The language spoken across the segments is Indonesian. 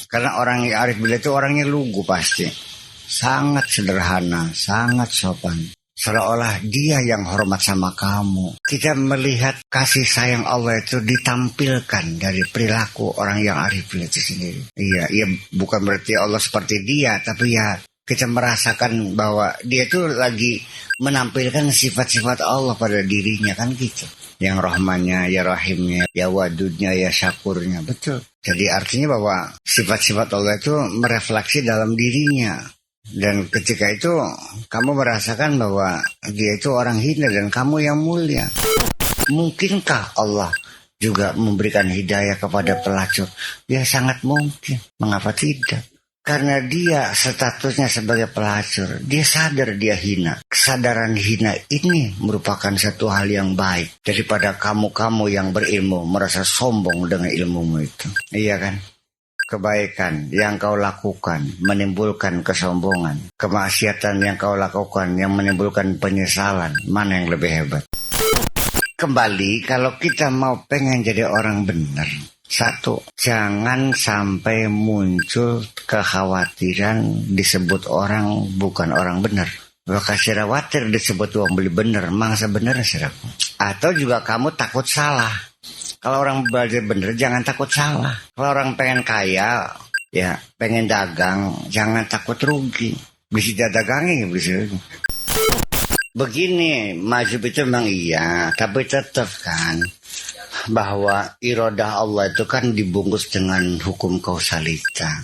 Karena orang yang arif billah itu orangnya lugu pasti. Sangat sederhana, sangat sopan. Seolah-olah dia yang hormat sama kamu. Kita melihat kasih sayang Allah itu ditampilkan dari perilaku orang yang arif billah itu sendiri. Iya, bukan berarti Allah seperti dia, tapi ya kita merasakan bahwa dia itu lagi menampilkan sifat-sifat Allah pada dirinya, kan gitu. Yang rahmannya, ya rahimnya, ya wadudnya, ya syakurnya. Betul. Jadi artinya bahwa sifat-sifat Allah itu merefleksi dalam dirinya. Dan ketika itu kamu merasakan bahwa dia itu orang hina dan kamu yang mulia. Mungkinkah Allah juga memberikan hidayah kepada pelacur? Ya sangat mungkin. Mengapa tidak? Karena dia statusnya sebagai pelacur, dia sadar dia hina. Kesadaran hina ini merupakan satu hal yang baik daripada kamu-kamu yang berilmu merasa sombong dengan ilmumu itu. Iya kan? Kebaikan yang kau lakukan menimbulkan kesombongan. Kemaksiatan yang kau lakukan yang menimbulkan penyesalan. Mana yang lebih hebat? Kembali, kalau kita mau pengen jadi orang benar, satu, jangan sampai muncul kekhawatiran disebut orang bukan orang benar. Kasih khawatir disebut orang beli benar, mangsa benar siraku. Atau juga kamu takut salah. Kalau orang belajar benar, jangan takut salah. Kalau orang pengen kaya, ya pengen dagang, jangan takut rugi. Bisa dagangnya, bisa. Begini, mazhab itu memang iya, tapi tetap kan bahwa iradah Allah itu kan dibungkus dengan hukum kausalita.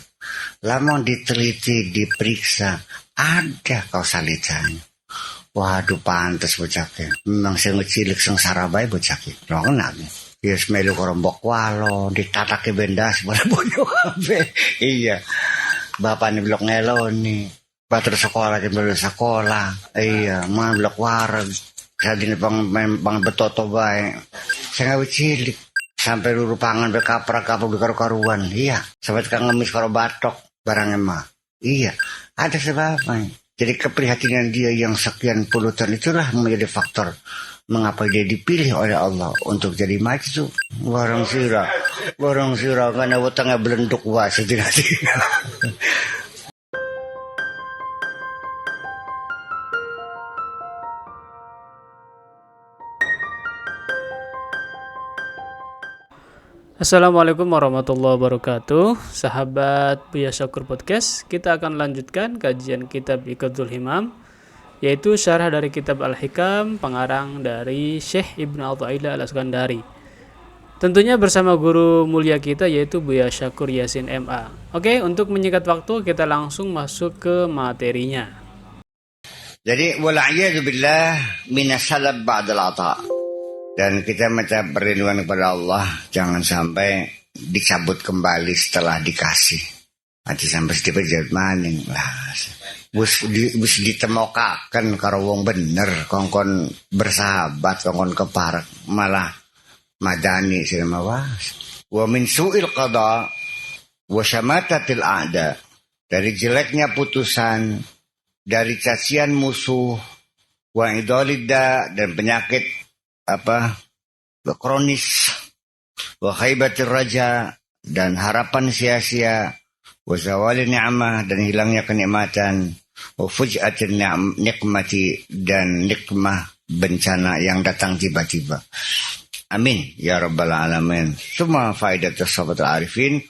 Lama diteliti, diperiksa, ada kausalitanya. Waduh, pantas bocahnya. Memang saya ngecilik sengsara bae bocahnya. Lo kenal nih. Yes, melu korombok walo, ditatake bendas pada bodoh kabeh. Iya. Bapaknya blok ngeloni. Batur sekolah ke sekolah. Iya, mah blok wareg. Sadine bang betoto bae. Saya ngawi cilik. Sampai luru pangan berkaprak-kaprak karu-karuan. Iya, sampai tukang ngemis karo batok barangnya mah. Iya, ada sebabnya. Jadi keprihatinan dia yang sekian puluh tahun itulah menjadi faktor mengapa dia dipilih oleh Allah untuk jadi maju. Warang sira karena wetenge belenduk wae sedina-dina. Assalamualaikum warahmatullahi wabarakatuh. Sahabat Buya Syakur Podcast, kita akan lanjutkan kajian kitab Iqadul Himam, yaitu syarah dari kitab Al-Hikam, pengarang dari Syekh Ibnu Athaillah Al-Iskandari. Tentunya bersama guru mulia kita yaitu Buya Syakur Yasin MA. Oke, untuk menyingkat waktu kita langsung masuk ke materinya. Jadi wala'iyadu billah minasalab ba'dal ata'. Dan kita minta perlindungan kepada Allah jangan sampai dicabut kembali setelah dikasih. Nanti sampai sedikit jadi maning lah. Bus ditemokakan karo wong bener, kongkon bersahabat, kongkon keparak, malah madani sila mawas. Wa min su'il qada wa syamatatil a'da. Dari jeleknya putusan, dari cacian musuh, wa idalidda dan penyakit kronis, wa khaibatir raja dan harapan sia-sia, wa zawali ni'mah dan hilangnya kenikmatan, wa fuj'atin nikmati dan nikmah bencana yang datang tiba-tiba. Amin ya rabbal alamin. Semua faedah sahabat arifin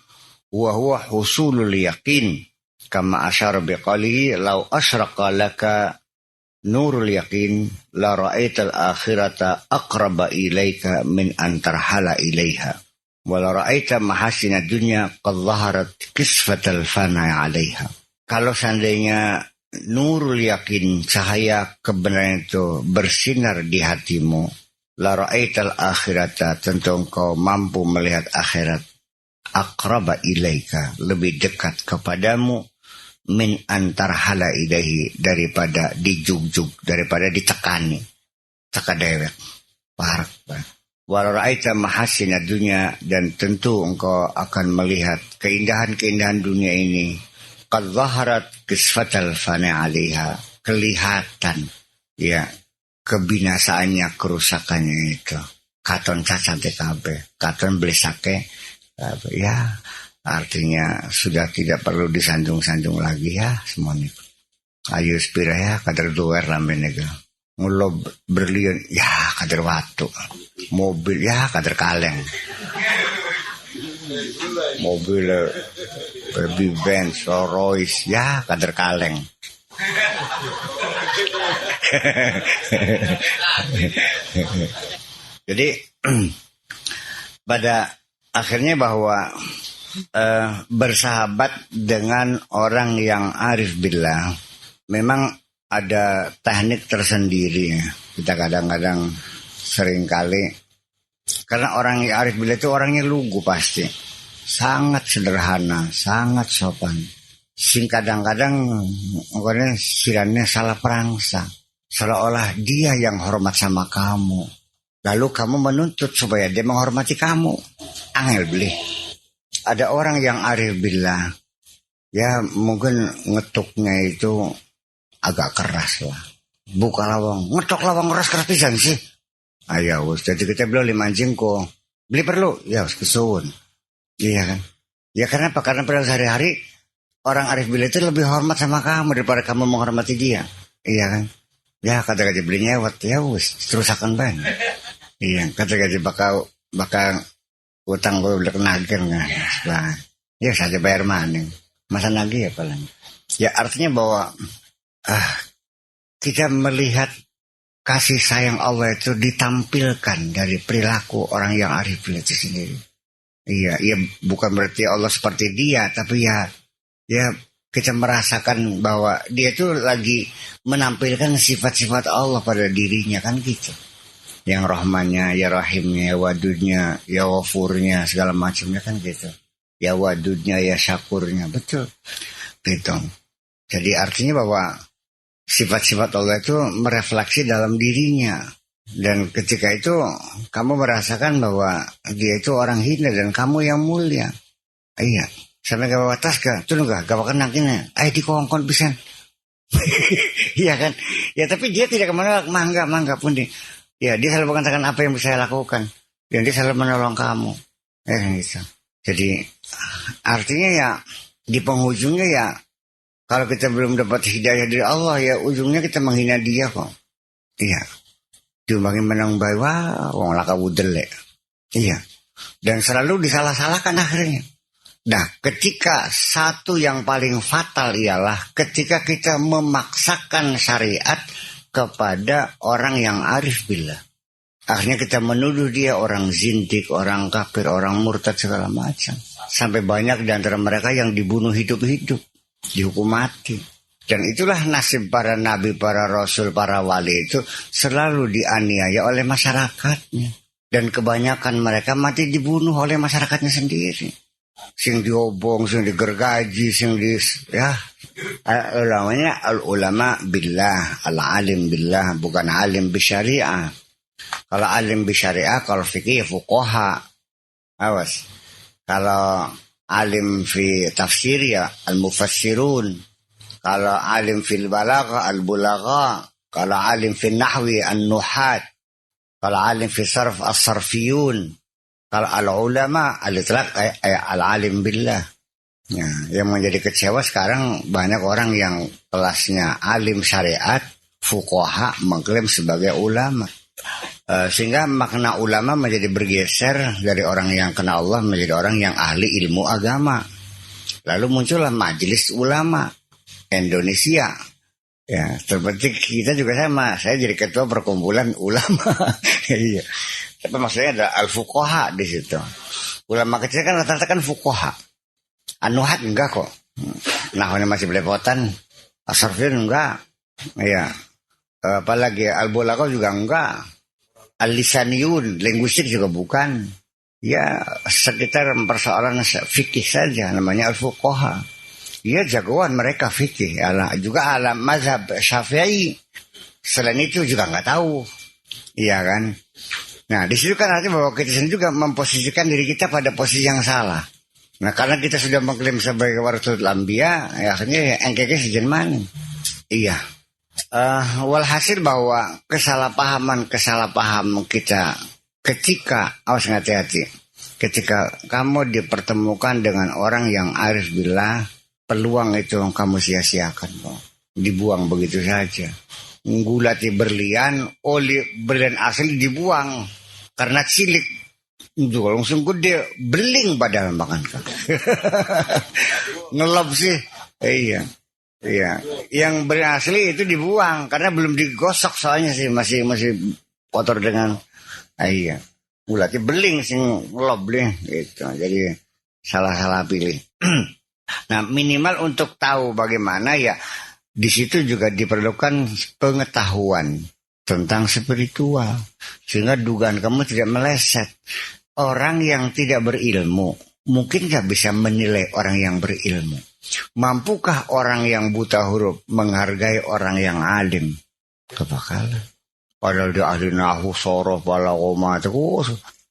wa huwa husulul yaqin kama asyara biqalihi law asyraqa laka nurul yakin la ra'aital akhirata aqraba ilaika min antarhala ilaiha wa la ra'aita mahasina dunya qad zaharat kisfatal fana 'alaiha. Kalau seandainya nurul yakin, cahaya kebenaran itu bersinar di hatimu, la ra'aital akhirata, tentu engkau mampu melihat akhirat, aqraba ilaika, lebih dekat kepadamu, min antar hala ilahi, daripada dijugjug, daripada ditekani, tekadewek, parak. Walau ra'aita mahasina dunya, dan tentu engkau akan melihat keindahan-keindahan dunia ini, qad zaharat kisfatal fana 'alaiha, kelihatan ya kebinasaannya, kerusakannya itu. Katon cacat kabeh, katon blesake ya Artinya sudah tidak perlu disanjung-sanjung lagi ya semuanya. Ayo spira ya kader duwer lambe nega. Ngulo berlian ya kader watu. Mobil ya kader kaleng. Mobil baby Benz, Rolls Royce ya kader kaleng. Jadi pada akhirnya bahwa bersahabat dengan orang yang arif billah memang ada teknik tersendiri. Kita kadang-kadang seringkali karena orang yang arif billah itu orangnya lugu pasti, sangat sederhana, sangat sopan. Sing kadang-kadang sirannya salah perangsa, seolah-olah dia yang hormat sama kamu, lalu kamu menuntut supaya dia menghormati kamu. Angel beli. Ada orang yang arif billah, ya mungkin ngetuknya itu agak keras lah. Buka lawang, ngetok lawang keras pisan sih. Ayo, jadi kita beli 5 jengko. Beli perlu, ya harus kesuwun. Iya kan? Ya karena apa? Karena pada sehari-hari orang arif billah itu lebih hormat sama kamu daripada kamu menghormati dia. Iya kan? Ya kata-kata beli nyewet, ya wis terus akan banyak. Iya, kata-kata bakal utang gue udah kenagir kan. Ya saja bayar maning. Masa nagih ya paling. Ya artinya bahwa kita melihat kasih sayang Allah itu ditampilkan dari perilaku orang yang arif billah itu sendiri. Iya, bukan berarti Allah seperti dia, tapi ya kita merasakan bahwa dia itu lagi menampilkan sifat-sifat Allah pada dirinya kan gitu. Yang rahmannya, ya rahimnya, ya wadudnya, ya wafurnya, segala macamnya kan gitu. Ya wadudnya, ya syakurnya, betul. Gitu. Jadi artinya bahwa sifat-sifat Allah itu merefleksi dalam dirinya. Dan ketika itu kamu merasakan bahwa dia itu orang hina dan kamu yang mulia. Iya. Sampai ke bawah tas ke, tuh enggak, gak bakal nangkina. Di kongkon pisan. Iya kan? Ya tapi dia tidak kemana, mangga pun dia. Ya dia selalu mengatakan apa yang bisa saya lakukan. Dan dia selalu menolong kamu. Gitu. Jadi artinya ya di penghujungnya ya kalau kita belum dapat hidayah dari Allah ya ujungnya kita menghina dia kok. Iya. Diumbangin menang bayi, wah, wong laka wudele. Iya. Dan selalu disalah-salahkan akhirnya. Nah, ketika satu yang paling fatal ialah ketika kita memaksakan syariat kepada orang yang arif billah. Akhirnya kita menuduh dia orang zindik, orang kafir, orang murtad segala macam. Sampai banyak di antara mereka yang dibunuh hidup-hidup, dihukum mati. Dan itulah nasib para nabi, para rasul, para wali itu selalu dianiaya oleh masyarakatnya. Dan kebanyakan mereka mati dibunuh oleh masyarakatnya sendiri. Sing diobong, sing digergaji, sing ulamanya al-ulama billah, al-alim billah, bukan alim bisyariah. Kalau alim bisyariah, kalau fikih fuqaha. Awas. Kalau alim fi tafsir ya al-mufassirun. Kalau alim fil balagha al-bulagha. Kalau alim fil nahwi an-nuhat. Kalau alim fi sarf as-sarfiyun. Kalau al-ulama al-itlaq al-alim billah. Ya, yang menjadi kecewa sekarang banyak orang yang kelasnya alim syariat, fuqaha mengklaim sebagai ulama. Sehingga makna ulama menjadi bergeser dari orang yang kenal Allah menjadi orang yang ahli ilmu agama. Lalu muncullah majelis ulama Indonesia. Ya, seperti kita juga sama. Saya jadi ketua perkumpulan ulama. Iya. Tapi maksudnya ada al-fuqaha di situ. Ulama kecil kan rata-rata kan fuqaha. Anuhat enggak kok. Nahwanya masih belepotan. Asarfin enggak. Iya. Apalagi al-bulagha juga enggak. Al-lisaniyun, linguistik juga bukan. Ya, sekitar persoalan fikih saja namanya al-fuqaha. Ya jagoan mereka fikih, juga alam mazhab Syafi'i. Selain itu juga nggak tahu, iya kan? Nah di situ kan artinya bahwa kita sendiri juga memposisikan diri kita pada posisi yang salah. Nah karena kita sudah mengklaim sebagai warasatul anbiya, ya akhirnya engkeke sejen mana? Iya. Walhasil bahwa kesalahpahaman kita ketika awas hati-hati ketika kamu dipertemukan dengan orang yang arif billah, peluang itu kamu sia-siakan kok. Dibuang begitu saja. Gulati berlian, oli berlian asli dibuang karena cilik. Itu langsung gede, beling padahal makan kan. Ngelop sih. Iya. Yang berlian asli itu dibuang karena belum digosok soalnya sih masih kotor dengan iya. Gulati beling sih ngelop deh gitu. Jadi salah pilih. Nah, minimal untuk tahu bagaimana ya. Di situ juga diperlukan pengetahuan tentang spiritual. Sehingga dugaan kamu tidak meleset. Orang yang tidak berilmu mungkin gak bisa menilai orang yang berilmu. Mampukah orang yang buta huruf menghargai orang yang alim? Kebakalan. Padahal dia ahli nahu, sorof, balakoma.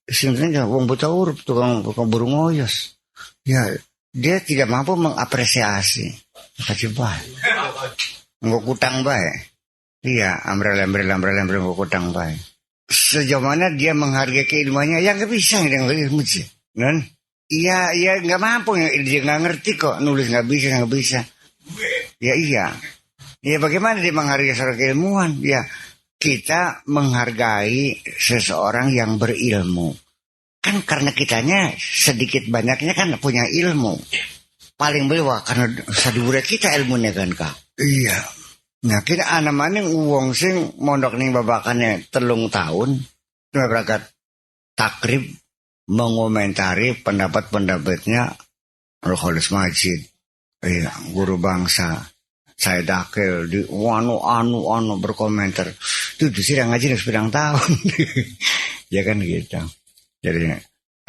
Sebenarnya orang buta huruf, tukang burung oyos. Ya, dia tidak mampu mengapresiasi. Kasih baik. Nggak kutang baik. Iya, ambrel nggak kutang baik. Sejauh mana dia menghargai keilmuannya, ya nggak bisa dengan ilmu sih. Kan? Iya nggak mampu, dia nggak ngerti kok nulis nggak bisa. Ya iya. Ya bagaimana dia menghargai seorang keilmuan? Ya kita menghargai seseorang yang berilmu. Kan karena kitanya sedikit banyaknya kan punya ilmu. Paling beliau karena sadibure kita ilmunya kan kak. Iya. Nah kita anak maning uang sing mondok ning babakannya 3 tahun. Cuma berangkat takrib mengomentari pendapat-pendapatnya Roholis Majid. Iya, guru bangsa. Saya dakil di anu berkomentar. Itu sidang ngaji sepedang tahun. Ya kan gitu. Jadi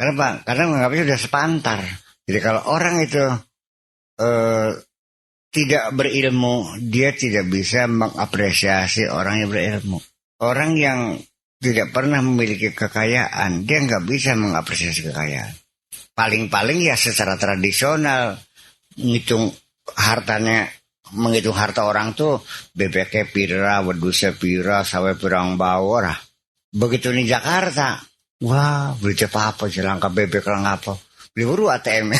karena menganggapnya sudah sepantar. Jadi kalau orang itu tidak berilmu, dia tidak bisa mengapresiasi orang yang berilmu. Orang yang tidak pernah memiliki kekayaan, dia nggak bisa mengapresiasi kekayaan. Paling-paling ya secara tradisional menghitung harta orang tuh bebeknya pira, wedusnya pira, sawe pirang bawor. Begitu di Jakarta, wah beli apa jelangka bebek lang apa. Beli buru ATM.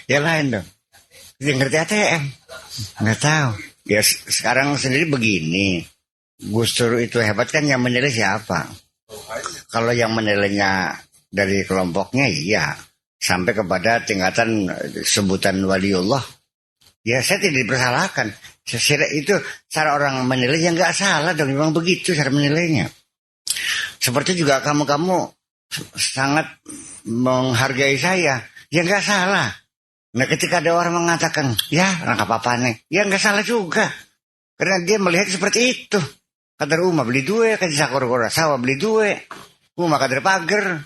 Ya lain dong. Dia ngerti ATM. Nggak tahu. Ya sekarang sendiri begini. Gus Dur itu hebat kan yang menilai siapa? Kalau yang menilainya dari kelompoknya iya. Sampai kepada tingkatan sebutan waliullah. Ya saya tidak dipersalahkan. Itu cara orang menilai yang nggak salah dong. Memang begitu cara menilainya. Seperti juga kamu sangat menghargai saya, ya nggak salah. Nah ketika ada orang mengatakan, ya nggak apa-apa nih, ya nggak salah juga, karena dia melihat seperti itu. Kadar rumah beli dua, kadar sakor-kora sawah beli dua, rumah kadar pagar,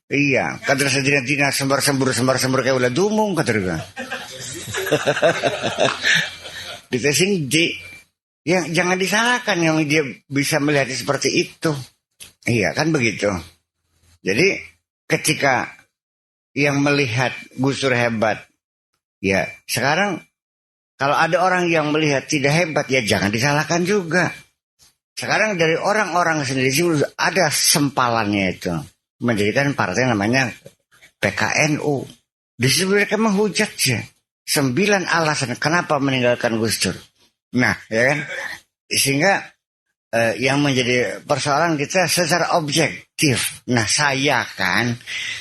iya, kadar sedina-dina sembur kayak ulah dumung kadar juga. Ditesing di, ya jangan disalahkan yang dia bisa melihat seperti itu, iya kan begitu. Jadi ketika yang melihat Gus Dur hebat, ya sekarang kalau ada orang yang melihat tidak hebat, ya jangan disalahkan juga. Sekarang dari orang-orang sendiri ada sempalannya itu. Menjadikan partai namanya PKNU. Di situ mereka menghujat ya. 9 alasan kenapa meninggalkan Gus Dur. Nah ya kan. Sehingga yang menjadi persoalan kita secara objektif. Nah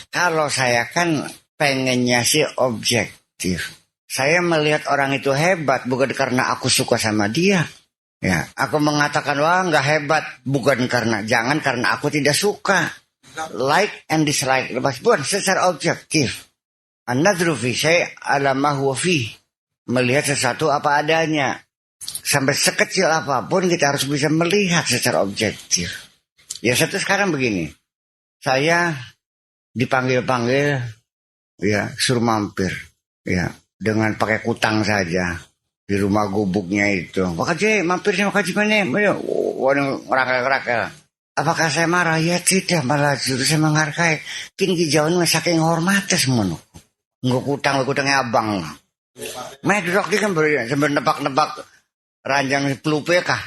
kalau saya kan pengennya sih objektif. Saya melihat orang itu hebat bukan karena aku suka sama dia. Ya, aku mengatakan wah nggak hebat bukan jangan karena aku tidak suka. Like and dislike bukan secara objektif. An-nadru fi syai' ala ma huwa fi. Melihat sesuatu apa adanya. Sampai sekecil apapun kita harus bisa melihat secara objektif. Ya satu sekarang begini. Saya dipanggil-panggil ya suruh mampir ya dengan pakai kutang saja di rumah gubuknya itu. Makanya mampir sama kaji mana? Waduh ngerakel-ngerakel. Apakah saya marah? Ya tidak, malah justru saya menghargai. Kini jauhnya saking hormatnya semuanya. Nggak kutangnya abang. Main duduk dia kan sambil nebak-nebak ranjang pelupe kah?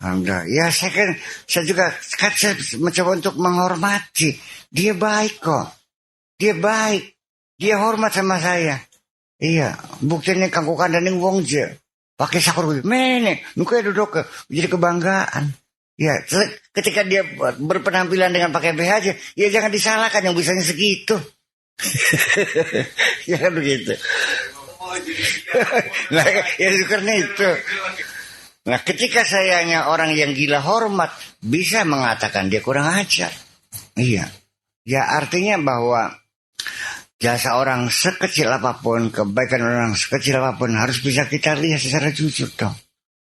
Alhamdulillah. Ya saya juga saya mencoba untuk menghormati. Dia baik kok. Dia baik. Dia hormat sama saya. Iya, buktinya kanggo kandaning wong je. Pakai sakur mene, nuke duduk jadi kebanggaan. Ya, ketika dia berpenampilan dengan pakai BH aja, ya jangan disalahkan yang bisanya segitu. Ya kan begitu. Nah, ya karena itu. Nah, ketika sayanya orang yang gila hormat bisa mengatakan dia kurang ajar. Iya. Ya artinya bahwa jasa orang sekecil apapun, kebaikan orang sekecil apapun harus bisa kita lihat secara jujur dong.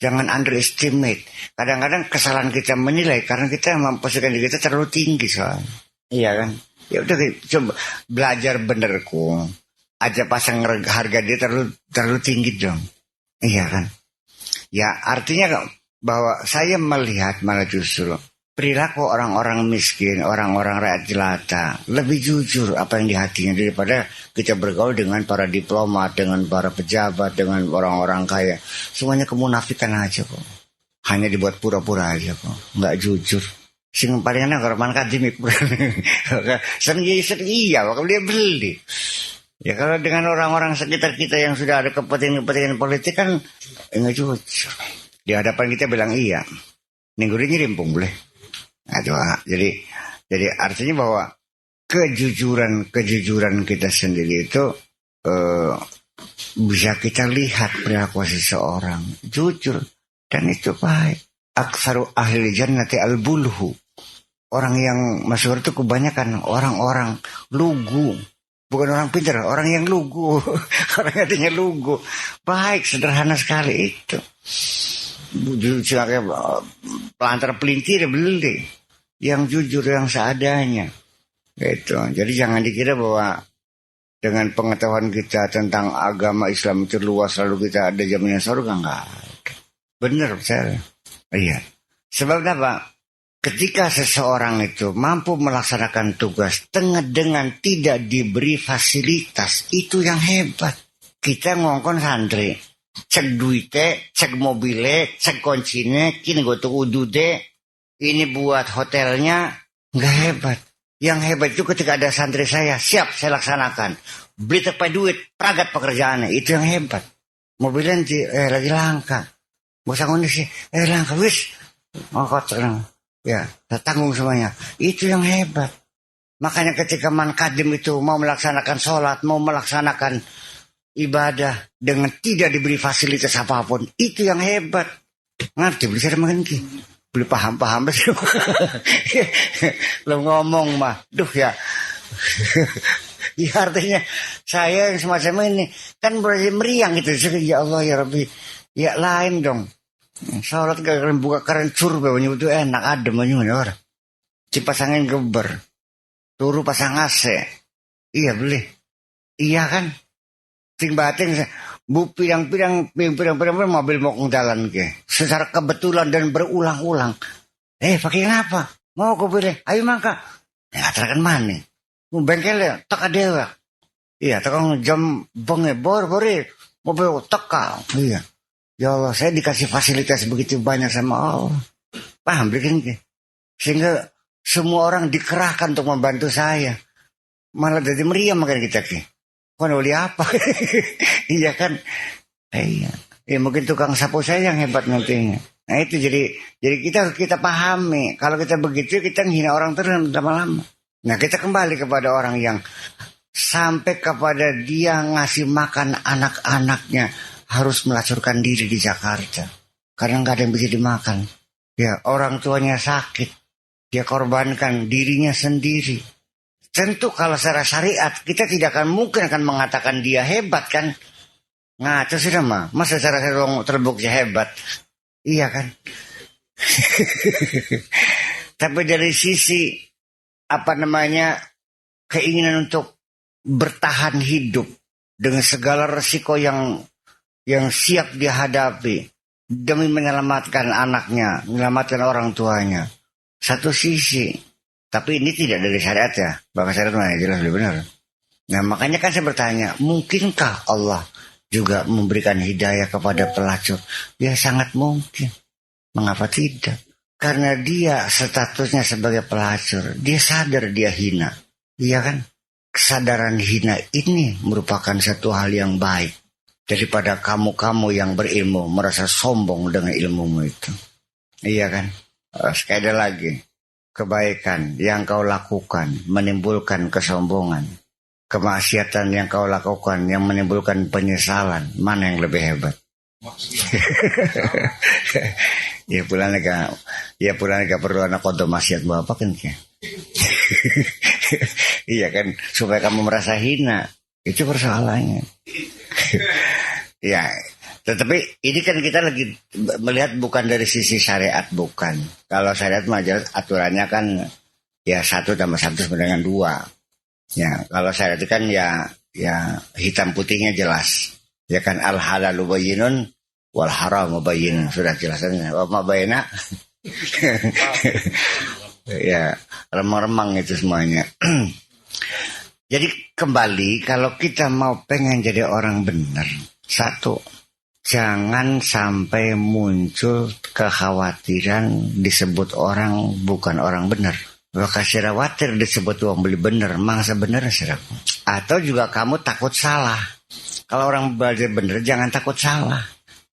Jangan underestimate. Kadang-kadang kesalahan kita menilai karena kita memposisikan diri kita terlalu tinggi soalnya. Iya kan? Ya udah coba belajar benerku. Aja pasang harga dia terlalu tinggi dong. Iya kan? Ya artinya bahwa saya melihat malah justru perilaku orang-orang miskin, orang-orang rakyat jelata lebih jujur apa yang di hatinya daripada kita bergaul dengan para diplomat, dengan para pejabat, dengan orang-orang kaya. Semuanya kemunafikan aja kok. Hanya dibuat pura-pura aja kok. Nggak jujur. Sing paling enak Roman Kadimik. Iya, kalau dia beli. Ya kalau dengan orang-orang sekitar kita yang sudah ada kepentingan politik kan enggak jujur. Di hadapan kita bilang iya. Minggu ini rimpung boleh. Nah, jadi artinya bahwa kejujuran kita sendiri itu bisa kita lihat perilaku seseorang jujur dan itu baik. Aksaru ahli jannati al-bulhu. Orang yang masuk itu kebanyakan orang-orang lugu. Bukan orang pintar, orang yang lugu. Orang artinya lugu. Baik, sederhana sekali itu. Pelantar pelintir beli. Yang jujur, yang seadanya. Gitu. Jadi jangan dikira bahwa dengan pengetahuan kita tentang agama Islam itu luas lalu kita ada jaminan surga. Enggak. Benar, saya. Iya. Sebab apa? Ketika seseorang itu mampu melaksanakan tugas dengan tidak diberi fasilitas, itu yang hebat. Kita ngongkon santri, cek duite, cek mobile, cek kuncine, kini gue tuh udude, ini buat hotelnya, nggak hebat. Yang hebat itu ketika ada santri saya, siap saya laksanakan. Beli tepai duit, pragat pekerjaannya, itu yang hebat. Mobilnya lagi langka. Bosan kondisi, langka, wis, ngokot sekarang. Ya, tanggung semuanya. Itu yang hebat. Makanya ketika Mankadim itu mau melaksanakan sholat, mau melaksanakan ibadah dengan tidak diberi fasilitas apapun, itu yang hebat. Ngerti? Beli saya mengenki. Beli paham-paham. Lo ngomong mah. Duh ya. Ya artinya saya yang semacam ini kan berarti meriang gitu. Ya Allah ya Rabbi. Ya lain dong. Sholat gak kalian buka kerencur bawahnya itu enak adem aja orang. Dipasangin geber. Turu pasang AC. Iya beli. Iya kan. Ting bating bu pirang-pirang mobil mau jalan ke. Secara kebetulan dan berulang-ulang. Pakai apa? Mau kau beli? Ayo mangka. Ya terakan mana? Bengkelnya teka dewa. Iya tekang jam bengebor bori mobil teka. Iya. Ya Allah, saya dikasih fasilitas begitu banyak sama Allah. Paham bikin ke? Sehingga semua orang dikerahkan untuk membantu saya. Malah jadi meriam makan kita ke. Kau beli apa? Iya kan? Iya. Ya mungkin tukang sapu saya yang hebat nantinya. Nah itu jadi kita pahami. Kalau kita begitu kita menghina orang terus lama-lama. Nah kita kembali kepada orang yang sampai kepada dia ngasih makan anak-anaknya. Harus melacurkan diri di Jakarta. Karena nggak ada yang bisa dimakan. Ya, orang tuanya sakit. Dia korbankan dirinya sendiri. Tentu kalau secara syariat, kita tidak akan mungkin akan mengatakan dia hebat kan. Ngaco sih mah. Masa secara terbukti hebat. Iya kan. Tapi dari sisi, keinginan untuk bertahan hidup. Dengan segala resiko yang siap dihadapi demi menyelamatkan anaknya, menyelamatkan orang tuanya. Satu sisi, tapi ini tidak dari syariat ya. Bahkan syariat mana jelas lebih benar. Nah makanya kan saya bertanya, mungkinkah Allah juga memberikan hidayah kepada pelacur? Ya sangat mungkin. Mengapa tidak? Karena dia statusnya sebagai pelacur, dia sadar dia hina. Iya kan? Kesadaran hina ini merupakan satu hal yang baik daripada kamu-kamu yang berilmu merasa sombong dengan ilmumu itu. Iya kan? Sekali lagi, kebaikan yang kau lakukan menimbulkan kesombongan. Kemaksiatan yang kau lakukan yang menimbulkan penyesalan, mana yang lebih hebat? Ya pulang gak perlu anak kodo maksiat bapak kan ya. Iya kan, supaya kamu merasa hina, itu persoalannya. Ya, tetapi ini kan kita lagi melihat bukan dari sisi syariat, bukan. Kalau syariat majelis aturannya kan ya 1 tambah 1 sama dengan 2. Ya, kalau syariat itu kan ya hitam putihnya jelas. Ya kan, al halalu bayyinun wal haramu bayyinun, sudah jelasnya. Wa ma baina. Ya, remang-remang itu semuanya. Jadi kembali, kalau kita mau pengen jadi orang benar, 1, jangan sampai muncul kekhawatiran disebut orang bukan orang benar. Maka khawatir disebut orang beli benar, mangsa benar siraku. Atau juga kamu takut salah. Kalau orang belajar benar, jangan takut salah.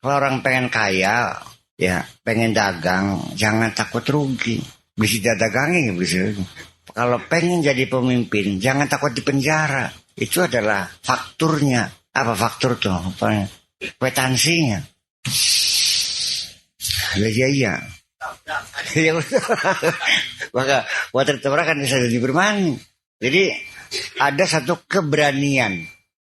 Kalau orang pengen kaya, ya pengen dagang, jangan takut rugi. Bisa dagangnya, bisa. Kalau pengen jadi pemimpin, jangan takut di penjara. Itu adalah fakturnya. Apa faktur tuh? Apa? Kwitansinya. Iya. Maka water kan bisa jadi bermani. Jadi ada satu keberanian.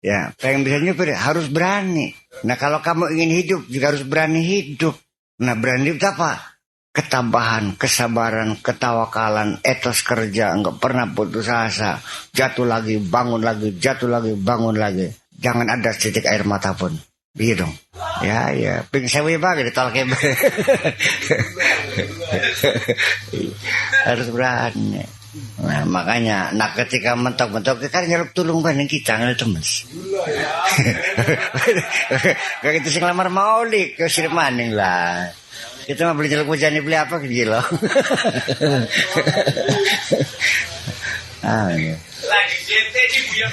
Ya, pengen bisa nyupir harus berani. Nah, kalau kamu ingin hidup juga harus berani hidup. Nah, berani hidup apa? Ketabahan, kesabaran, ketawakalan, etos kerja, enggak pernah putus asa, jatuh lagi, bangun lagi, jatuh lagi, bangun lagi. Jangan ada titik air mata pun. Iya dong. Ya, ping sewe bagi ditolak. Harus berani. Nah, makanya, ketika mentok-mentok, kan nyeluk tulung banding kita, ngeluh temes. Kayak itu sing lamar maulik, ke sini maning lah. Kita mah beli nyeluk pujani, beli apa gitu loh. Iya. Lagi JT di buya.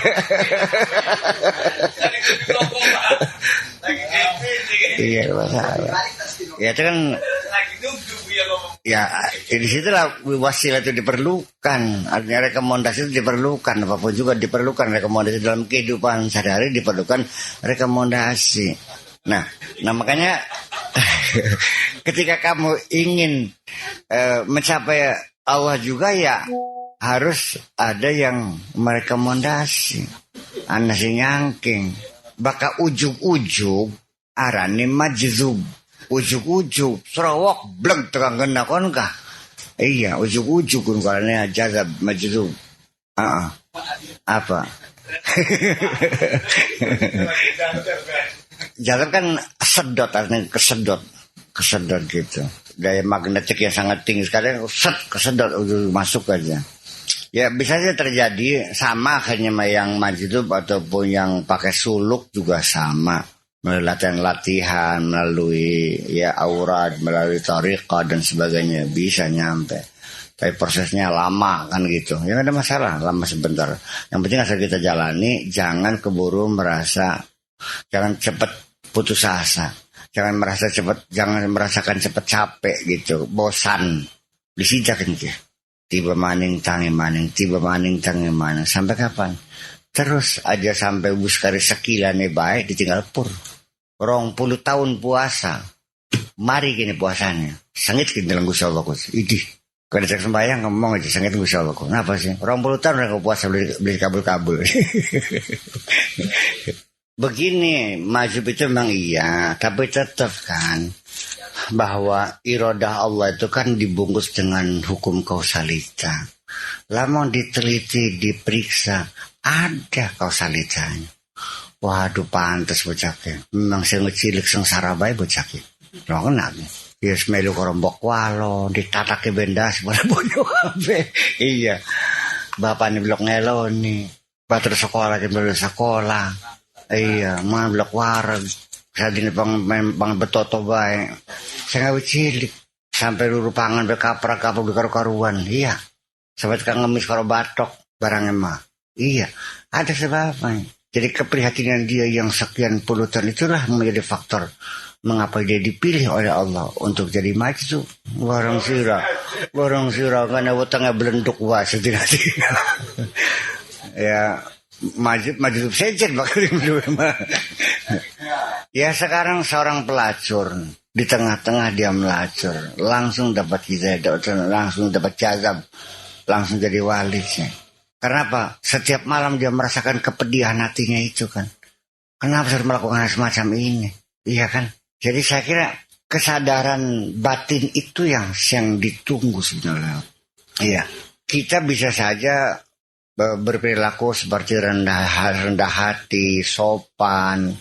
Iya, masalah. Ya itu kan. Ya di situlah wasilah itu diperlukan. Artinya rekomendasi itu diperlukan. Apapun juga diperlukan rekomendasi dalam kehidupan sehari-hari, diperlukan rekomendasi. Nah makanya ketika kamu ingin mencapai Allah juga ya harus ada yang merekomendasi. Anasi nyangking. Baka ujuk-ujuk arane majzub. Ujuk-ujuk serawak bleng tekan kena kon kah? Iya, ujuk-ujuk kun kalane jazab majzub. Apa? Jazab kan sedot, artinya kesedot gitu. Daya magnetik yang sangat tinggi sekali, kesedot masuk aja. Ya bisa saja terjadi sama akhirnya yang majzub ataupun yang pakai suluk juga sama. Melalui latihan, melalui ya aurat, melalui tariqah dan sebagainya bisa nyampe. Tapi prosesnya lama kan gitu. Ya ada masalah, lama sebentar. Yang penting asal kita jalani, jangan keburu merasa, jangan cepat putus asa. Jangan merasakan cepat capek gitu, bosan. Disijak gitu. Tiba maning tangi maning sampai kapan? Terus aja sampai buskari sekilane baik ditinggal pur. 20 tahun puasa. Mari gini puasanya. Sangit kini dalam Gusti Allah. Idih. Kalau cek sembahyang ngomong aja sangit Gusti Allah. Kenapa sih? 20 tahun udah puasa beli kabul-kabul. Begini, majub itu memang iya, tapi tetap kan bahwa iradah Allah itu kan dibungkus dengan hukum kausalita. Lama diteliti, diperiksa, ada kausalitanya. Waduh, pantas bocahnya. Memang saya ngecilik sengsara bae bocahnya. Lo kena nih. Ya semelu korombok walo, ditatake bendas pada boyo kabeh. Iya. Bapaknya blok ngeloni, batur sekolah ke blok sekolah. Iya, mah blok wareg. Sadine pang betoto bae. Saya ngawit cilik. sampai luru pangan berkaprak-kaprak karu-karuan. Iya. Sampai tukang ngemis kalau batok barangnya mah. Iya. Ada sebabnya. Jadi keprihatinan dia yang sekian puluh tahun itulah menjadi faktor mengapa dia dipilih oleh Allah untuk jadi maju. Barang sira karena utangnya belenduk wah setina-tina. Ya maju sejen bakal ya sekarang seorang pelacur di tengah-tengah dia melacur langsung dapat hidayah, langsung dapat jazab, langsung jadi wali sih. Karena apa? Setiap malam dia merasakan kepedihan hatinya itu kan. Kenapa harus melakukan hal semacam ini? Iya kan? Jadi saya kira kesadaran batin itu yang ditunggu sebenarnya. Iya. Kita bisa saja berperilaku seperti rendah hati, sopan,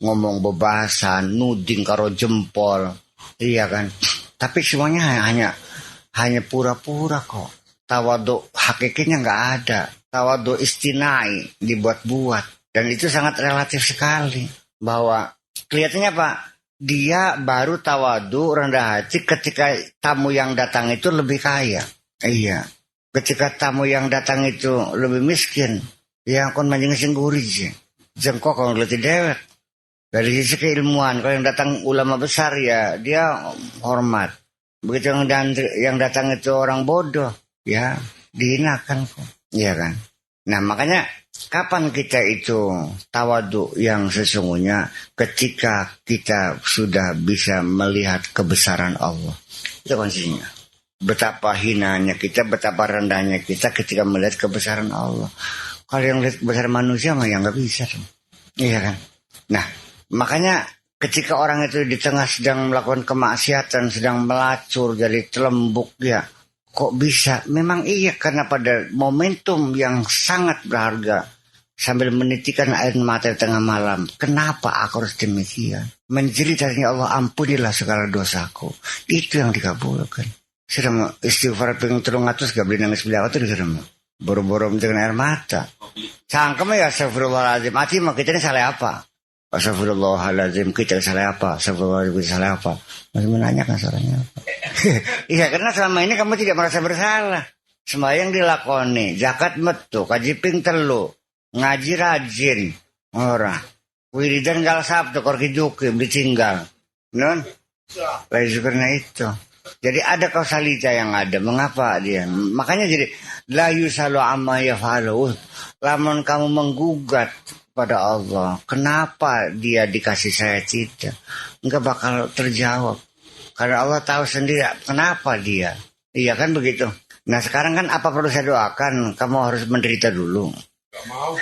ngomong bebasan, nuding karo jempol. Iya kan? Tapi semuanya hanya pura-pura kok. Tawadhu hakikatnya nggak ada. Tawadhu istinai dibuat-buat. Dan itu sangat relatif sekali. Bahwa kelihatannya Pak, dia baru tawadhu rendah hati ketika tamu yang datang itu lebih kaya. Iya. Ketika tamu yang datang itu lebih miskin. Ya kon manjing singguri sih. Jengkok kalau ngeliti dewek. Dari sisi keilmuan, kalau yang datang ulama besar ya dia hormat. Begitu yang datang itu orang bodoh. Ya, dihinakan kok. Iya kan? Nah, makanya kapan kita itu tawadhu yang sesungguhnya ketika kita sudah bisa melihat kebesaran Allah. Itu kuncinya. Betapa hinanya kita, betapa rendahnya kita ketika melihat kebesaran Allah. Kalau yang lihat kebesaran manusia mah ya nggak bisa tuh. Iya kan? Nah, makanya ketika orang itu di tengah sedang melakukan kemaksiatan, sedang melacur, jadi telembuk ya. Kok bisa? Memang iya karena pada momentum yang sangat berharga sambil menitikan air mata di tengah malam. Kenapa aku harus demikian? Menjerit hatinya Allah, ampunilah segala dosaku. Itu yang dikabulkan. Sudah mau istighfar pengen turun atas gak beli nangis beli apa tuh sudah mau boro-boro dengan air mata. Cangkem ya astagfirullahaladzim. Mati mah kita ini salah apa? Astagfirullahaladzim kita salah apa? Astagfirullahaladzim kita salah apa? Masih menanyakan salahnya apa? Iya karena selama ini kamu tidak merasa bersalah. Sembahyang dilakoni, zakat metu, kajiping telu, ngaji rajin, ora. Wiridan gal sabtu korki jukim ditinggal. Non? Lagi karena itu. Jadi ada kausalita yang ada. Mengapa dia? Makanya jadi la yusalu amma yafalu. Lamun kamu menggugat pada Allah, kenapa dia dikasih saya tidak? Enggak bakal terjawab. Karena Allah tahu sendiri kenapa dia. Iya kan begitu. Nah sekarang kan apa perlu saya doakan? Kamu harus menderita dulu. Gak mau.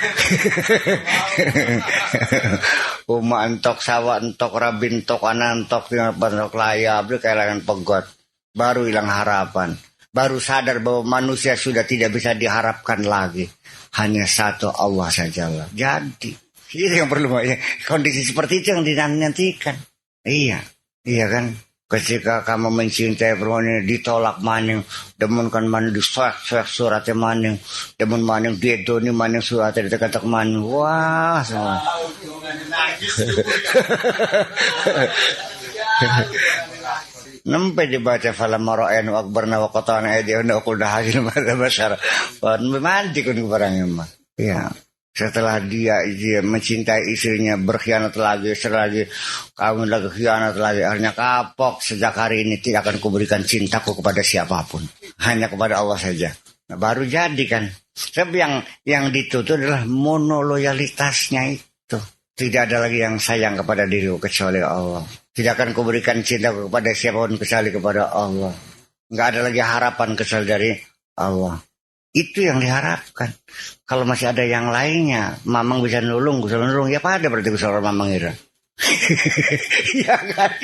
Uma entok sawah entok rabin entok anak entok tinggal entok layar beli kehilangan pegot. Baru hilang harapan. Baru sadar bahwa manusia sudah tidak bisa diharapkan lagi. Hanya satu Allah sajalah. Jadi itu yang perlu ya. Kondisi seperti itu yang dinantikan. Iya kan. Ketika kamu mencintai perempuan ini ditolak maning, demun kan maning disuak-suak suratnya maning, demun maning diedoni maning suratnya ditekan-tekan maning. Wah, semua. Nempe dibaca falam mara'en wa akbarna wa qata'na aydihunna wa qulna hasil madza bashar. Mandi kun barangnya mah. Iya. Setelah dia mencintai istrinya, berkhianat lagi, kawin lagi, khianat lagi, akhirnya kapok. Sejak hari ini tidak akan kuberikan cintaku kepada siapapun, hanya kepada Allah saja. Nah, baru jadi kan. Sebab yang ditutup adalah monoloyalitasnya itu. Tidak ada lagi yang sayang kepada diriku kecuali Allah. Tidak akan kuberikan cintaku kepada siapapun kecuali kepada Allah. Nggak ada lagi harapan kecuali dari Allah. Itu yang diharapkan. Kalau masih ada yang lainnya, mamang bisa nulung, ya pada berarti bisa orang mamang itu. Iya kan?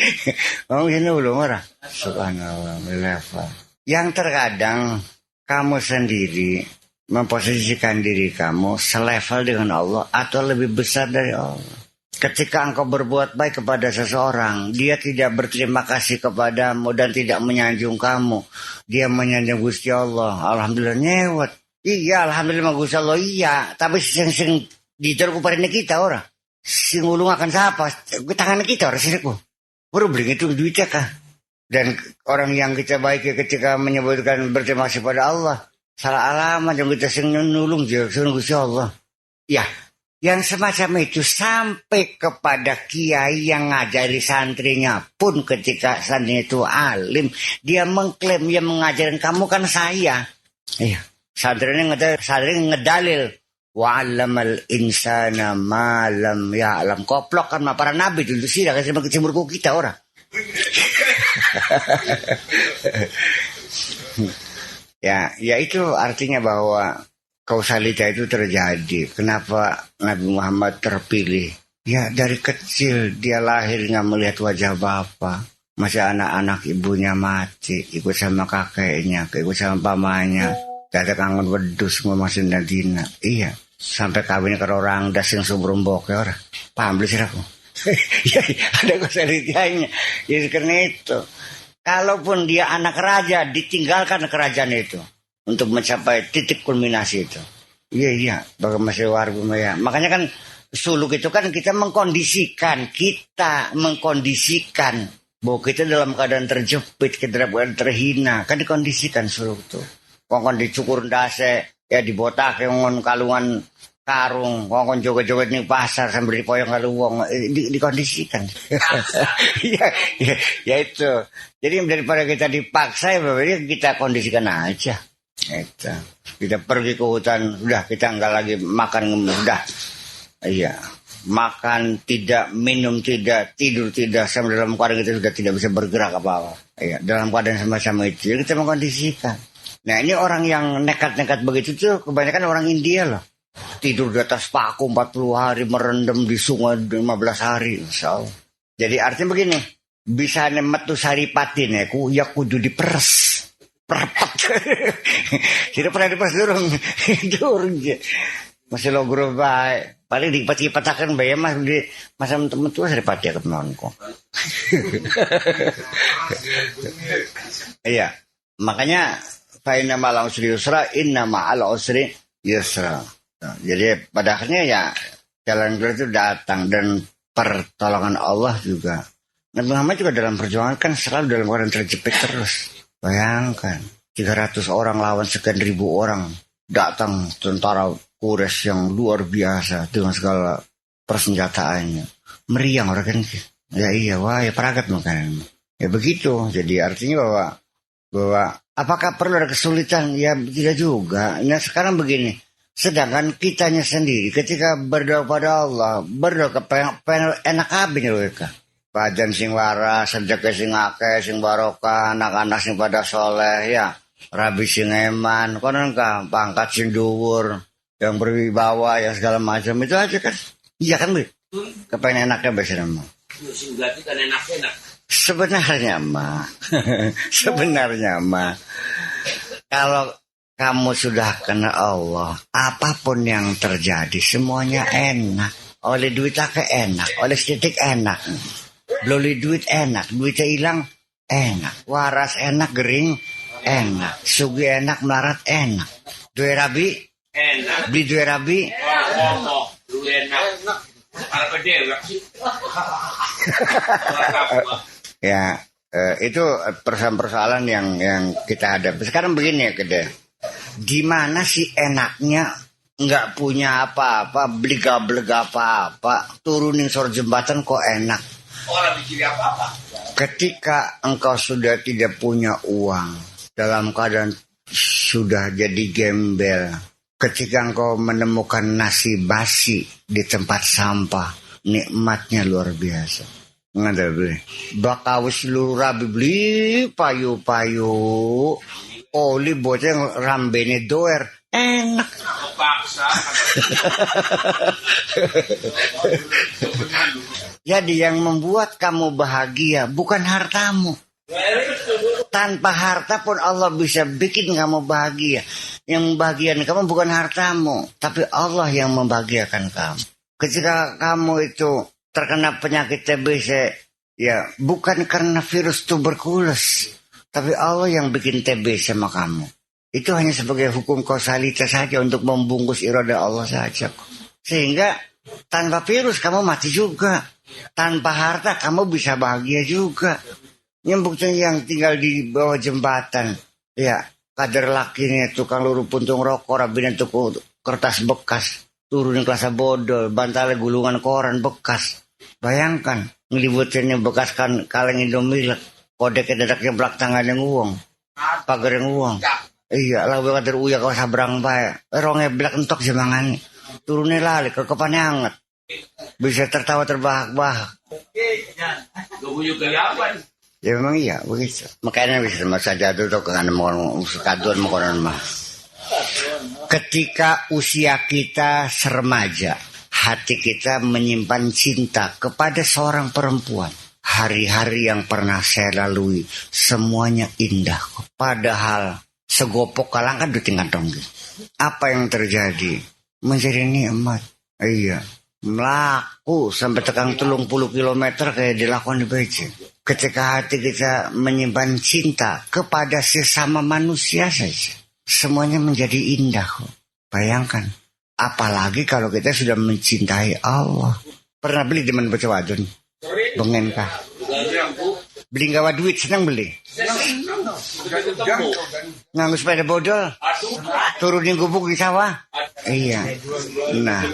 Mamang bisa nulung orang. Subhanallah, level. Yang terkadang kamu sendiri memposisikan diri kamu selevel dengan Allah atau lebih besar dari Allah. Ketika engkau berbuat baik kepada seseorang, dia tidak berterima kasih kepadamu dan tidak menyanjung kamu. Dia menyanjung Gusti Allah. Alhamdulillah nyewet. Iya, alhamdulillah Gusti Allah iya. Tapi sing diterku pada kita orang. Sing ulung akan siapa? Tangan kita orang sini kok. Baru beli itu duitnya kah? Dan orang yang kita baiki ketika menyebutkan berterima kasih pada Allah, salah alamat yang kita nulung Gusti Allah. Ya, yang semacam itu sampai kepada kiai yang ngajari santrinya pun ketika santrinya itu alim, dia mengklaim dia mengajarin kamu kan saya. Iya, santrinya ngedalil wa'alamal insana malam ya alam, koplok kan para nabi itu sih dah kasih kecemburku kita orang. Ya itu artinya bahwa kausalita itu terjadi. Kenapa Nabi Muhammad terpilih? Ya dari kecil dia lahir nggak melihat wajah bapak, masih anak-anak ibunya mati, ikut sama kakeknya, ikut sama pamannya. Kata kangen wedus semua masih Nadina. Iya. Sampai kawin karo orang das yang subrum boke orang. Paham beli sih aku. Ya, ada keselitiannya. Jadi karena itu. Kalaupun dia anak raja, ditinggalkan kerajaan itu. Untuk mencapai titik kulminasi itu. Iya. Bagaimana masih warga ya. Makanya kan suluk itu kan kita mengkondisikan. Bahwa kita dalam keadaan terjepit, kita dalam keadaan terhina. Kan dikondisikan suluk itu. Kongkon dicukur ndase, ya dibotak ngon kalungan karung, kongkon joget-joget ning pasar sambil dipoyong karo wong, dikondisikan. ya itu. Jadi daripada kita dipaksa, ya kita kondisikan aja. Itu. Kita pergi ke hutan, udah kita enggak lagi makan, udah. Iya. Makan tidak, minum tidak, tidur tidak, sampai dalam keadaan kita sudah tidak bisa bergerak apa-apa. Iya, dalam keadaan semacam itu, jadi kita mengkondisikan. Nah ini orang yang nekat-nekat begitu tuh kebanyakan orang India loh. Tidur di atas paku 40 hari, merendam di sungai 15 hari. Insya Allah. Jadi artinya begini, bisa metu saripati neku, ya kudu diperes. Perpet. Tidak pernah diperes durung. Masih lo guru baik. Paling dipat-patakan bayar mah di masa temen tua saripati ya ketemuan kok. Iya, makanya Fa'inna ma'al usri yusra, inna ma'al usri yusra. Nah, jadi pada akhirnya ya jalan keluar itu datang dan pertolongan Allah juga. Nabi Muhammad juga dalam perjuangan kan selalu dalam keadaan terjepit terus. Bayangkan 300 orang lawan sekian ribu orang, datang tentara Quraisy yang luar biasa dengan segala persenjataannya. Meriang orang kan. Ya iya, wah ya peragat makanan. Ya begitu. Jadi artinya bahwa apakah perlu ada kesulitan? Ya tidak juga. Nah sekarang begini, sedangkan kitanya sendiri ketika berdoa pada Allah, berdoa pengen enak abin mereka. Badan sing waras, sedekah sing akeh, sing barokah, anak-anak sing pada soleh ya, rabi sing eman, konon ka pangkat sing dhuwur, yang berwibawa, yang segala macam itu aja kan. Iya kan, Bu? Kepengen enaknya biasanya mah. Sing berarti kan enak-enak. Sebenarnya mah kalau kamu sudah kenal Allah, apapun yang terjadi semuanya enak. Oleh duit akeh enak, oleh sedikit enak. Beli duit enak, duitnya hilang enak. Waras enak, gering enak. Sugi enak, melarat enak. Dua rabi Enak. beli dua rabi. Ngomong, lu enak. Para pedewek sih. Ya, itu persoalan yang kita hadapi. Sekarang begini ya, Kede. Gimana sih enaknya nggak punya apa-apa, blega-blega apa-apa, turunin sor jembatan kok enak. Orang bikin apa-apa. Ketika engkau sudah tidak punya uang, dalam keadaan sudah jadi gembel, ketika engkau menemukan nasi basi di tempat sampah, nikmatnya luar biasa. Nggak beli. Bakawis seluruh rabi beli payu-payu, oli bocah rambene doer, enak. Paksa. Jadi yang membuat kamu bahagia bukan hartamu. Tanpa harta pun Allah bisa bikin kamu bahagia. Yang membahagiakan kamu bukan hartamu, tapi Allah yang membahagiakan kamu. Ketika kamu itu terkena penyakit TBC, ya bukan karena virus tuberkulus, tapi Allah yang bikin TBC sama kamu. Itu hanya sebagai hukum kausalitas saja untuk membungkus irada Allah saja. Sehingga tanpa virus kamu mati juga. Tanpa harta kamu bisa bahagia juga. Nyembuknya yang tinggal di bawah jembatan. Ya, kader lakinya tukang luru puntung rokok, rabina tuku kertas bekas, turunin kelas bodol, bantalnya gulungan koran bekas. Bayangkan, ngelibutinnya bekas kan kaleng Indomie, kodeknya dadaknya belak tangannya nguwong, pagar yang nguwong. Iya, lalu kader uya kau sabrang bae, rongnya belak entok jemangan, turunnya lali, kekepannya hangat. Bisa tertawa terbahak-bahak. Gak kelihatan. Ya memang iya begitu. Makanya bisa masa jatuh tuh kan mau kaduan mau mah. Ketika usia kita seremaja, hati kita menyimpan cinta kepada seorang perempuan. Hari-hari yang pernah saya lalui semuanya indah. Padahal segopok kalang kan duting kantong. Apa yang terjadi? Menjadi nikmat. Iya. Melaku sampai tekan 30 kilometer kayak dilakukan di Beijing. Ketika hati kita menyimpan cinta kepada sesama manusia saja, semuanya menjadi indah. Bayangkan, apalagi kalau kita sudah mencintai Allah. Pernah beli di mana baca wadon? Bengen kah? Beli gawa duit, senang beli. Nganggu sepeda bodol, turunin gubuk di sawah. Iya. Nah,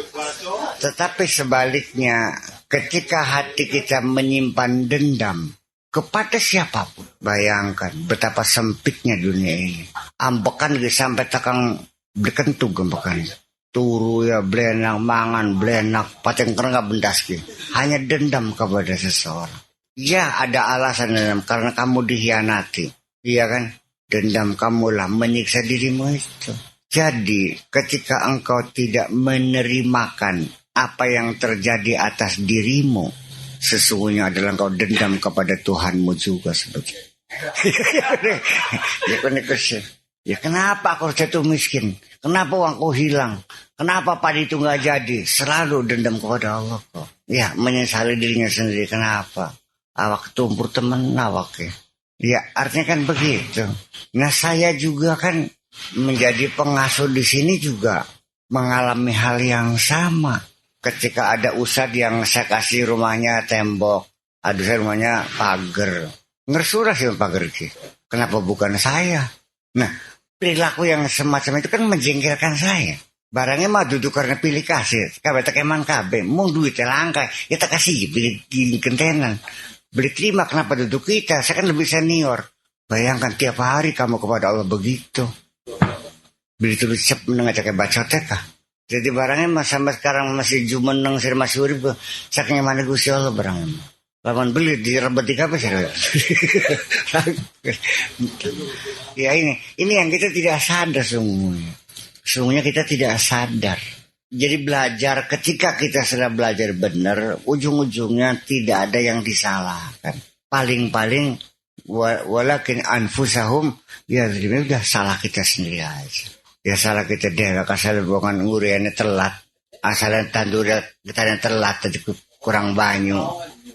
tetapi sebaliknya, ketika hati kita menyimpan dendam kepada siapapun, bayangkan betapa sempitnya dunia ini. Ambekan sampai tekang berkentug ambekan. Turu ya belenak mangan, belenak pateng kerengga bendaski. Hanya dendam kepada seseorang. Ya ada alasan dendam karena kamu dikhianati. Iya kan? Dendam kamulah menyiksa dirimu itu. Jadi ketika engkau tidak menerimakan apa yang terjadi atas dirimu, sesungguhnya adalah engkau dendam kepada Tuhanmu juga sebetulnya. Ya kenapa aku jatuh miskin? Kenapa uangku hilang? Kenapa padi itu gak jadi? Selalu dendam kepada Allah kok. Ya menyesali dirinya sendiri. Kenapa? Awak tumpur temen awak ya. Ya artinya kan begitu. Nah saya juga kan menjadi pengasuh di sini juga mengalami hal yang sama. Ketika ada ustad yang saya kasih rumahnya tembok, ada saya rumahnya pagar. Ngersurah sih pagar sih. Kenapa bukan saya? Nah perilaku yang semacam itu kan menjengkelkan saya. Barangnya mah duduk karena pilih kasih. Kabeh tekeman kabeh. Mau duitnya langka. Ya tak kasih beli kentenan. Beli terima kenapa duduk kita. Saya kan lebih senior. Bayangkan tiap hari kamu kepada Allah begitu. Beli tulis cep menengah cakai bacotek kah. Jadi barangnya sampai sekarang masih jumeneng sir masih urip. Saking mana Gusti Allah barangnya. Lawan beli direbet di kape sih. Ya ini yang kita tidak sadar sungguhnya. Sungguhnya kita tidak sadar. Jadi belajar ketika kita sudah belajar benar, ujung-ujungnya tidak ada yang disalahkan. Paling-paling walakin anfusahum ya udah salah kita sendiri aja. Ya salah kita deh, kasar bukan nguriannya telat. Asalnya tandur kita telat tadi kurang banyu.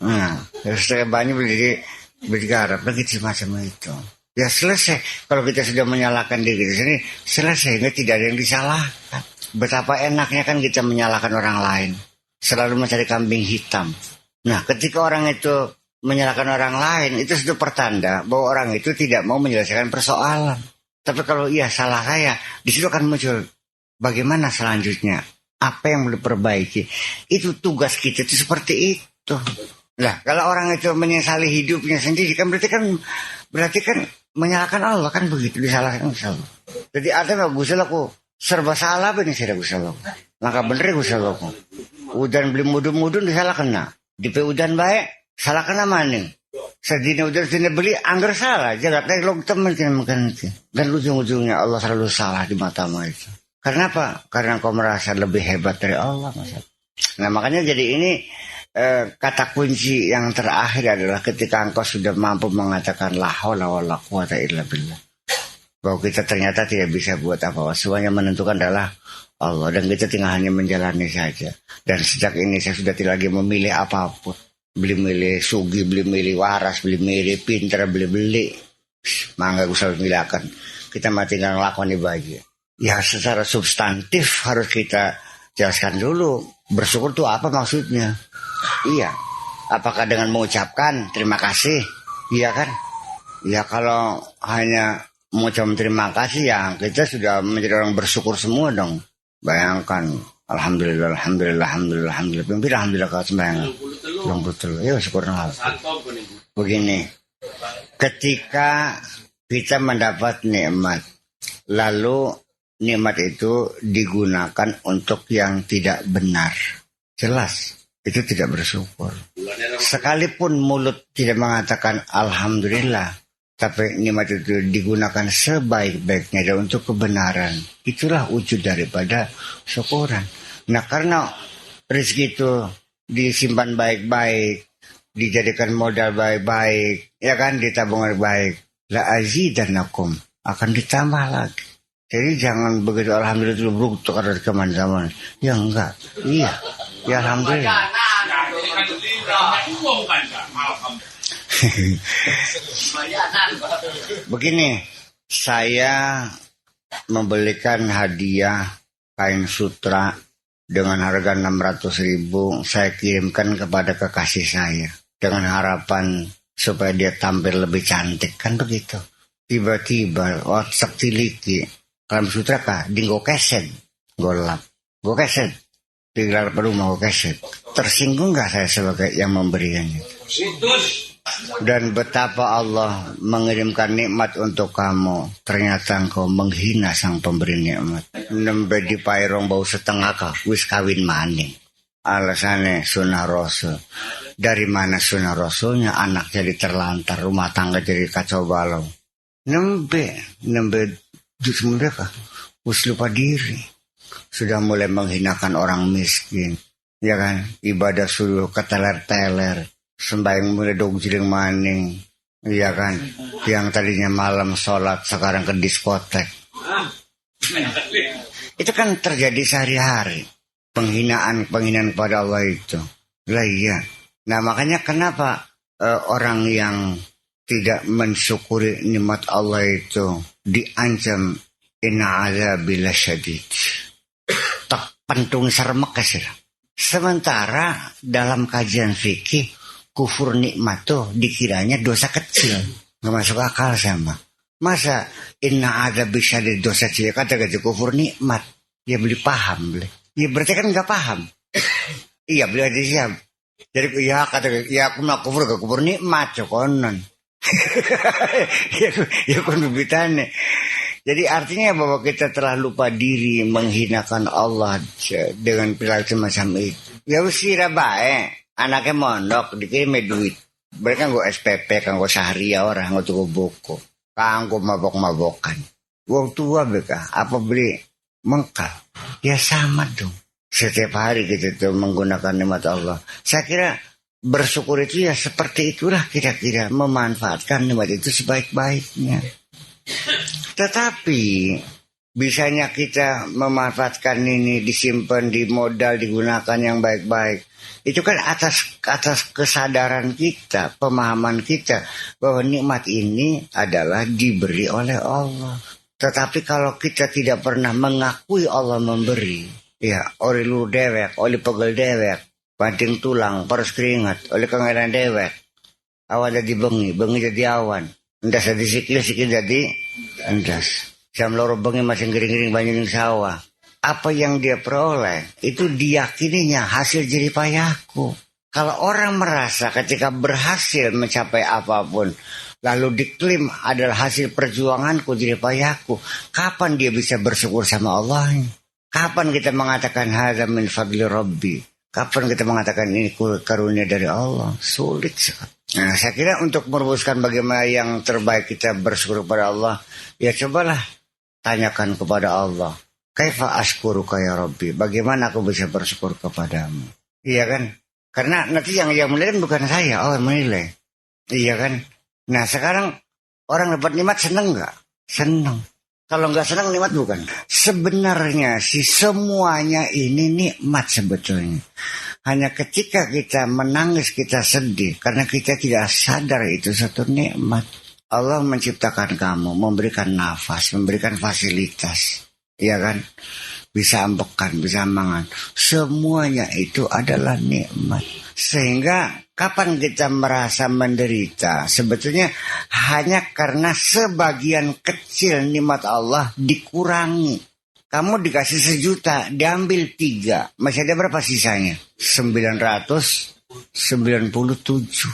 Nah, setelah banyu beli garap begitu macam itu. Ya selesai. Kalau kita sudah menyalahkan diri kita sendiri, selesai. Tidak ada yang disalahkan. Betapa enaknya kan kita menyalahkan orang lain. Selalu mencari kambing hitam. Nah, ketika orang itu menyalahkan orang lain, itu sudah pertanda bahwa orang itu tidak mau menyelesaikan persoalan. Tapi kalau iya salah saya, di situ akan muncul bagaimana selanjutnya, apa yang boleh diperbaiki. Itu tugas kita itu seperti itu. Nah, kalau orang itu menyesali hidupnya sendiri kan berarti kan menyalahkan Allah kan begitu, disalahkan Allah. Jadi artinya Gusti Allah serba salah apa ini saya Gusti Allah. Maka bener Gusti Allah. Udan beli mudun-mudun disalahkan nah. Di udan baik salahkan mana? Sedina udan sedina beli anggar salah. Jagat naik log teman makan itu. Dan ujung-ujungnya Allah selalu salah di matamu itu. Karena apa? Karena kau merasa lebih hebat dari Allah. Nah makanya jadi ini kata kunci yang terakhir adalah ketika engkau sudah mampu mengatakan la haula wala quwata illa billah. Bahwa kita ternyata tidak bisa buat apa-apa. Semuanya menentukan adalah Allah. Dan kita tinggal hanya menjalani saja. Dan sejak ini saya sudah tidak lagi memilih apapun. Beli-milih sugi, beli-milih waras, beli-milih pinter, beli-beli. Mangga usah milihkan. Kita mah tinggal ngelakuin ibadah. Ya secara substantif harus kita jelaskan dulu. Bersyukur itu apa maksudnya? Iya. Apakah dengan mengucapkan terima kasih? Iya kan? Ya kalau hanya mengucapkan terima kasih ya kita sudah menjadi orang bersyukur semua dong. Bayangkan, alhamdulillah, alhamdulillah, alhamdulillah, alhamdulillah, alhamdulillah kalau sembahyang. Betul. Ya syukur Allah. Begini, ketika kita mendapat nikmat, lalu nikmat itu digunakan untuk yang tidak benar, jelas itu tidak bersyukur. Sekalipun mulut tidak mengatakan alhamdulillah, tapi nikmat itu digunakan sebaik-baiknya dan untuk kebenaran, itulah wujud daripada syukuran. Nah karena rezeki itu disimpan baik-baik, dijadikan modal baik-baik, ya kan, ditabung baik, la azidannakum, akan ditambah lagi. Jadi jangan begitu alhamdulillah itu buruk tukar dari kemana-mana. Ya enggak. Iya. Ya alhamdulillah. Begini, saya membelikan hadiah kain sutra dengan harga 600.000, saya kirimkan kepada kekasih saya dengan harapan supaya dia tampil lebih cantik, kan begitu. Tiba-tiba WhatsApp tiliki kain sutra kah dinggo keset golap go keset digelar rumah go keset. Tersinggung nggak saya sebagai yang memberikannya? Dan betapa Allah mengirimkan nikmat untuk kamu, ternyata engkau menghina sang pemberi nikmat. Nembe dipairong bau setengah kah wis kawin maning. Alasannya sunnah rasul. Dari mana sunnah rasulnya? Anak jadi terlantar, rumah tangga jadi kacau balau. Nembe mereka wis lupa diri, sudah mulai menghinakan orang miskin, ya kan? Ibadah suruh keteler-teler, sembahyang mulai dong jiling maning, ya kan? Yang tadinya malam sholat sekarang ke diskotek. Itu kan terjadi sehari-hari, penghinaan kepada Allah itu. Lah iya. Nah makanya kenapa orang yang tidak mensyukuri nikmat Allah itu diancam inna azabil syadid, tak pentung sermek kasih. Sementara dalam kajian fikih kufur nikmat tuh dikiranya dosa kecil, nggak masuk akal sama. Masa inna azabil syadid dosa kecil kata kufur nikmat? Ya beli paham beli. Ya berarti kan nggak paham. Iya beli aja siap. Jadi ya kata ya aku nak kufur nikmat cokonan. ya kan begitu. Jadi artinya bahwa kita telah lupa diri, menghinakan Allah dengan perilaku semacam itu. Ya usira bae, anaknya mondok dikirim duit. Mereka nggak SPP, kan nggak sehari orang nggak tuku buku, kan nggak mabok-mabokan. Wong tua mereka apa beli mengkal? Ya sama dong. Setiap hari kita tuh menggunakan nikmat Allah. Saya kira bersyukur itu ya seperti itulah kira-kira, memanfaatkan nikmat itu sebaik-baiknya. Tetapi bisanya kita memanfaatkan ini, disimpan, dimodal, digunakan yang baik-baik. Itu kan atas kesadaran kita, pemahaman kita bahwa nikmat ini adalah diberi oleh Allah. Tetapi kalau kita tidak pernah mengakui Allah memberi, ya oleh lu dewek, oleh pegel dewek, banting tulang, paras keringat, oleh kengeran dewek, awan jadi bengi jadi awan. Endas jadi sikil jadi endas. Jam loro bengi masih gering-gering banyak sawah. Apa yang dia peroleh itu diyakininya hasil jerih payahku. Kalau orang merasa ketika berhasil mencapai apapun lalu diklaim adalah hasil perjuanganku, jerih payahku, kapan dia bisa bersyukur sama Allah? Kapan kita mengatakan hadza min fadli rabbi? Kapan kita mengatakan ini karunia dari Allah? Sulit sekali. Nah, saya kira untuk merumuskan bagaimana yang terbaik kita bersyukur kepada Allah, ya cobalah tanyakan kepada Allah. Kaifa ashkuruka ya Rabbi? Bagaimana aku bisa bersyukur kepadamu? Iya kan? Karena nanti yang menilai bukan saya, Allah menilai. Iya kan? Nah, sekarang orang dapat nikmat senang enggak? Senang. Kalau enggak senang nikmat bukan. Sebenarnya sih semuanya ini nikmat sebetulnya. Hanya ketika kita menangis, kita sedih karena kita tidak sadar itu satu nikmat. Allah menciptakan kamu, memberikan nafas, memberikan fasilitas. Iya kan? bisa ambekan, bisa mangan. Semuanya itu adalah nikmat. Sehingga kapan kita merasa menderita? Sebetulnya hanya karena sebagian kecil nikmat Allah dikurangi. Kamu dikasih 1.000.000, diambil 3. Masih ada berapa sisanya? 997.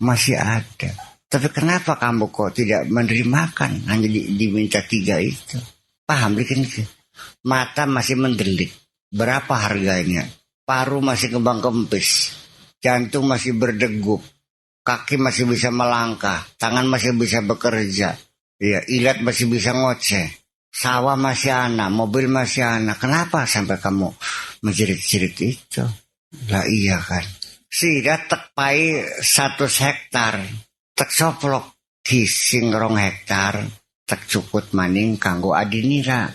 Masih ada. Tapi kenapa kamu kok tidak menerimakan? Hanya diminta 3 itu. Paham bikin? Mata masih mendelik. Berapa harganya? Paru masih kembang kempis. Jantung masih berdegup. Kaki masih bisa melangkah. Tangan masih bisa bekerja. Ya, ilat masih bisa ngoceh. Sawah masih ana, mobil masih ana. Kenapa sampai kamu menjerit-jerit itu? Lah iya kan. Sehingga tekpai 1 hektar. Tek soplok kising 2 hektar. Tek cukut maning kanggo adinira.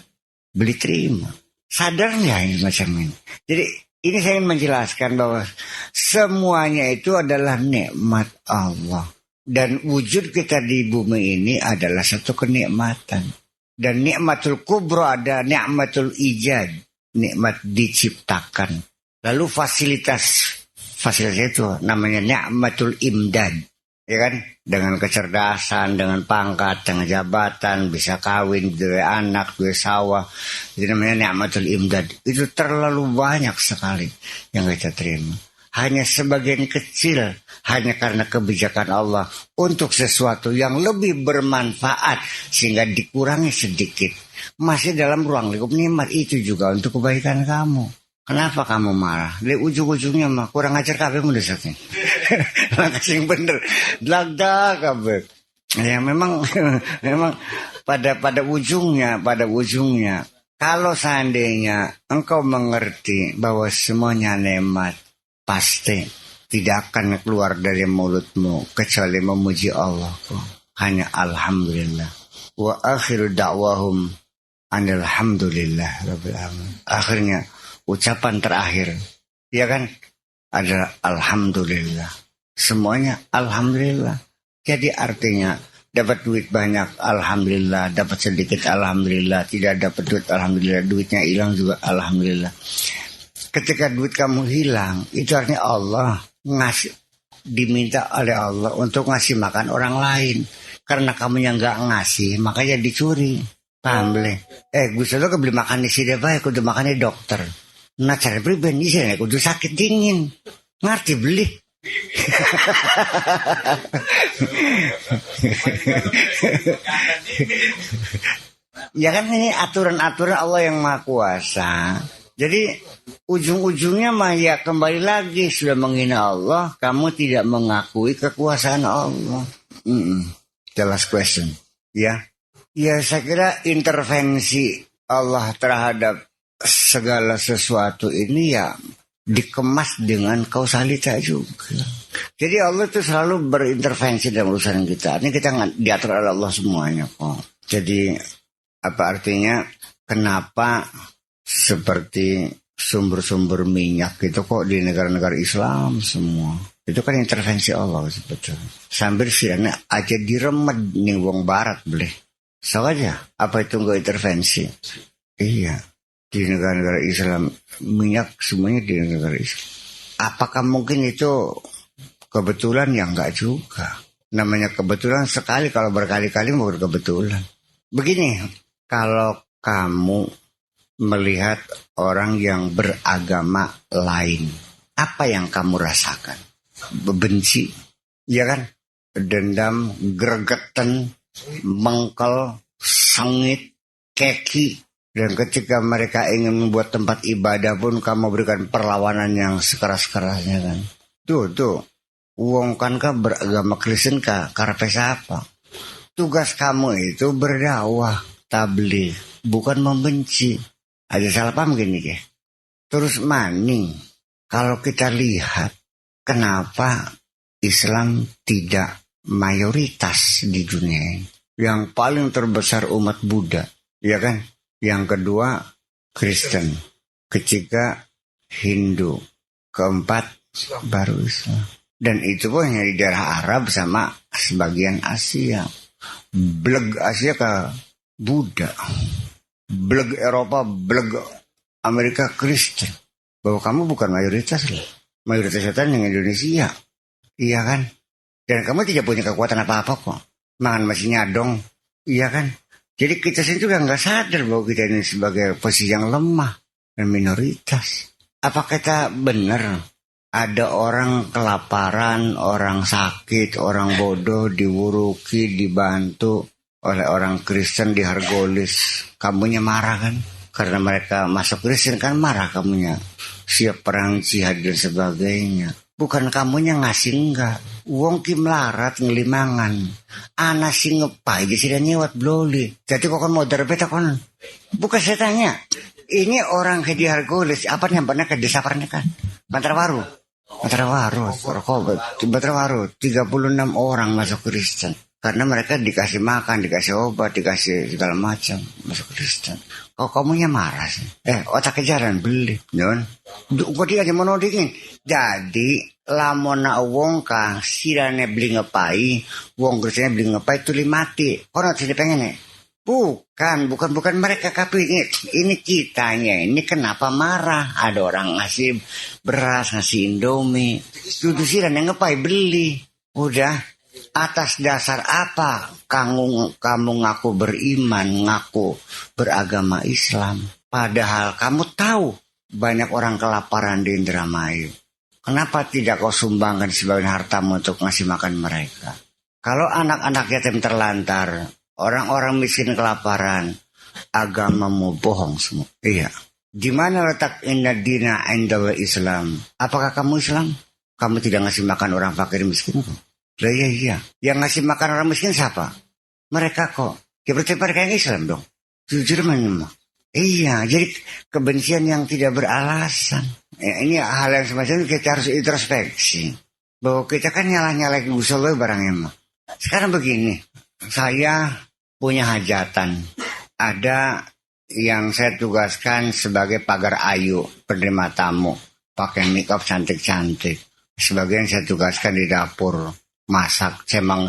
Beli terima. Sadar nggak ini macam ini? Jadi ini saya ingin menjelaskan bahwa semuanya itu adalah nikmat Allah. Dan wujud kita di bumi ini adalah satu kenikmatan. Dan nikmatul kubro ada nikmatul ijad. Nikmat diciptakan. Lalu fasilitas itu namanya nikmatul imdad. Ya kan? Dengan kecerdasan, dengan pangkat, dengan jabatan, bisa kawin, dua anak, dua sawah. Itu namanya nikmatul imdad. Itu terlalu banyak sekali yang kita terima. Hanya sebagian kecil, hanya karena kebijakan Allah untuk sesuatu yang lebih bermanfaat sehingga dikurangi sedikit. Masih dalam ruang lingkup nikmat itu juga untuk kebaikan kamu. Kenapa kamu marah? Di ujung-ujungnya mah kurang ajar kabeh mendesaknya. Langkah yang bener. Lagda kabeh. Ya memang pada ujungnya kalau seandainya engkau mengerti bahwa semuanya nikmat, pasti tidak akan keluar dari mulutmu kecuali memuji Allah. Hanya alhamdulillah. Wa akhiru da'wahum alhamdulillah rabbil alamin. Akhirnya ucapan terakhir, ya kan, adalah alhamdulillah. Semuanya alhamdulillah. Jadi artinya dapat duit banyak alhamdulillah, dapat sedikit alhamdulillah, tidak dapat duit alhamdulillah, duitnya hilang juga alhamdulillah. Ketika duit kamu hilang, itu artinya Allah diminta oleh Allah untuk ngasih makan orang lain. Karena kamu yang nggak ngasih, makanya dicuri. Paham boleh? Gusto lo kebeli makan di sini baik, kudu makan di dokter. Nah cara pribadi sih, kudu sakit dingin. Ngerti beli? Ya kan ini aturan-aturan Allah yang Maha Kuasa. Jadi ujung-ujungnya mah ya kembali lagi sudah menghina Allah, kamu tidak mengakui kekuasaan Allah. The last question, ya. Ya saya kira intervensi Allah terhadap segala sesuatu ini ya dikemas dengan kausalita juga. Jadi Allah itu selalu berintervensi dalam urusan kita. Ini kita diatur oleh Allah semuanya kok. Jadi apa artinya? Kenapa seperti sumber-sumber minyak itu kok di negara-negara Islam semua? Itu kan intervensi Allah sebetulnya. Sambil siana aja diremed nih wong barat boleh. Soalnya apa itu enggak intervensi? Iya. Di negara-negara Islam minyak semuanya di negara Islam. Apakah mungkin itu kebetulan? Ya enggak juga. Namanya kebetulan sekali, kalau berkali-kali mau kebetulan. Begini, kalau kamu melihat orang yang beragama lain, apa yang kamu rasakan? Benci, ya kan? Dendam, gregetan, mengkel, sengit, keki. Dan ketika mereka ingin membuat tempat ibadah pun kamu berikan perlawanan yang sekeras-kerasnya kan. Tuh. Wong kan beragama Kristen karepe apa? Tugas kamu itu berdakwah, tabligh, bukan membenci. Ada salah paham gini ya. Terus maning, kalau kita lihat kenapa Islam tidak mayoritas di dunia ini. Yang paling terbesar umat Buddha, ya kan? Yang kedua Kristen, ketiga Hindu, keempat baru Islam. Dan itu pun hanya di daerah Arab sama sebagian Asia. Bleg Asia ke Buddha, bleg Eropa, bleg Amerika Kristen. Bahwa kamu bukan mayoritas loh. Mayoritas setan yang Indonesia. Iya kan? Dan kamu tidak punya kekuatan apa-apa kok. Makan masih nyadong. Iya kan? Jadi kita sendiri juga nggak sadar bahwa kita ini sebagai posisi yang lemah dan minoritas. Apa kita benar ada orang kelaparan, orang sakit, orang bodoh diwuruki, dibantu oleh orang Kristen dihargolis? Kamunya marah kan? Karena mereka masuk Kristen kan marah kamunya. Siap perang jihad dan sebagainya. Bukan kamunya ngasih enggak. Wong ki melarat ngelimangan. Ana sing ngepai di sini nyewat bloli. Jadi kok kan modern beta kon. Bukan saya tanya. Ini orang ke dihargolis apa yang pernah ke desa pernikahan? Bantarwaru. 36 orang masuk Kristen. Karena mereka dikasih makan, dikasih obat, dikasih segala macam masuk Kristen. Kok kamunya marah sih? Otak kejaran beli, non. Kok dia aja mau dingin. Jadi lamona wong kang sirane beli ngepai, wong Kristennya beli ngepai tuli mati. Kono sini pengen nih. Bukan mereka tapi ini kitanya. Ini kenapa marah? Ada orang ngasih beras, ngasih Indomie. Sudah sirane ngepai beli. Udah. Atas dasar apa kamu ngaku beriman, ngaku beragama Islam? Padahal kamu tahu banyak orang kelaparan di Indramayu. Kenapa tidak kau sumbangkan sebagian hartamu untuk ngasih makan mereka? Kalau anak-anak yatim terlantar, orang-orang miskin kelaparan, agamamu bohong semua. Iya. Di mana letak inna dina indal Islam? Apakah kamu Islam? Kamu tidak ngasih makan orang fakir miskin kok? Lah iya. Yang ngasih makan orang miskin siapa? Mereka kok. Ya berarti mereka yang Islam dong. Jujur memang. Iya, jadi kebencian yang tidak beralasan. Ya, ini hal yang semacam itu kita harus introspeksi. Bahwa kita kan nyalah-nyalahin Gusollah barangnya mah. Sekarang begini, saya punya hajatan. Ada yang saya tugaskan sebagai pagar ayu, penerima tamu. Pakai make up cantik-cantik. Sebagian saya tugaskan di dapur. Masak semong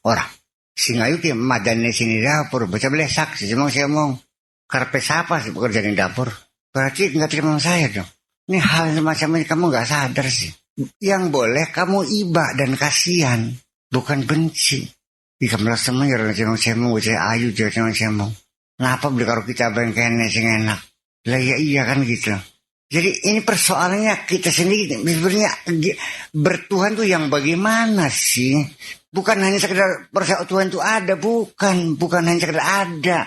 orang sing ayu ki madane sini dapur baca belesak semong karpe siapa sih bekerja di dapur berarti nggak terima saya dong. Ini hal semacam ini kamu nggak sadar sih. Yang boleh kamu iba dan kasihan bukan benci. Jika melas temen ya semong baca ayu semong kenapa beli karo kita bengkene sing enak lah ya iya kan gitu. Jadi ini persoalannya kita sendiri sebenarnya bertuhan tuh yang bagaimana sih? Bukan hanya sekedar persoalan Tuhan itu ada, bukan hanya sekedar ada.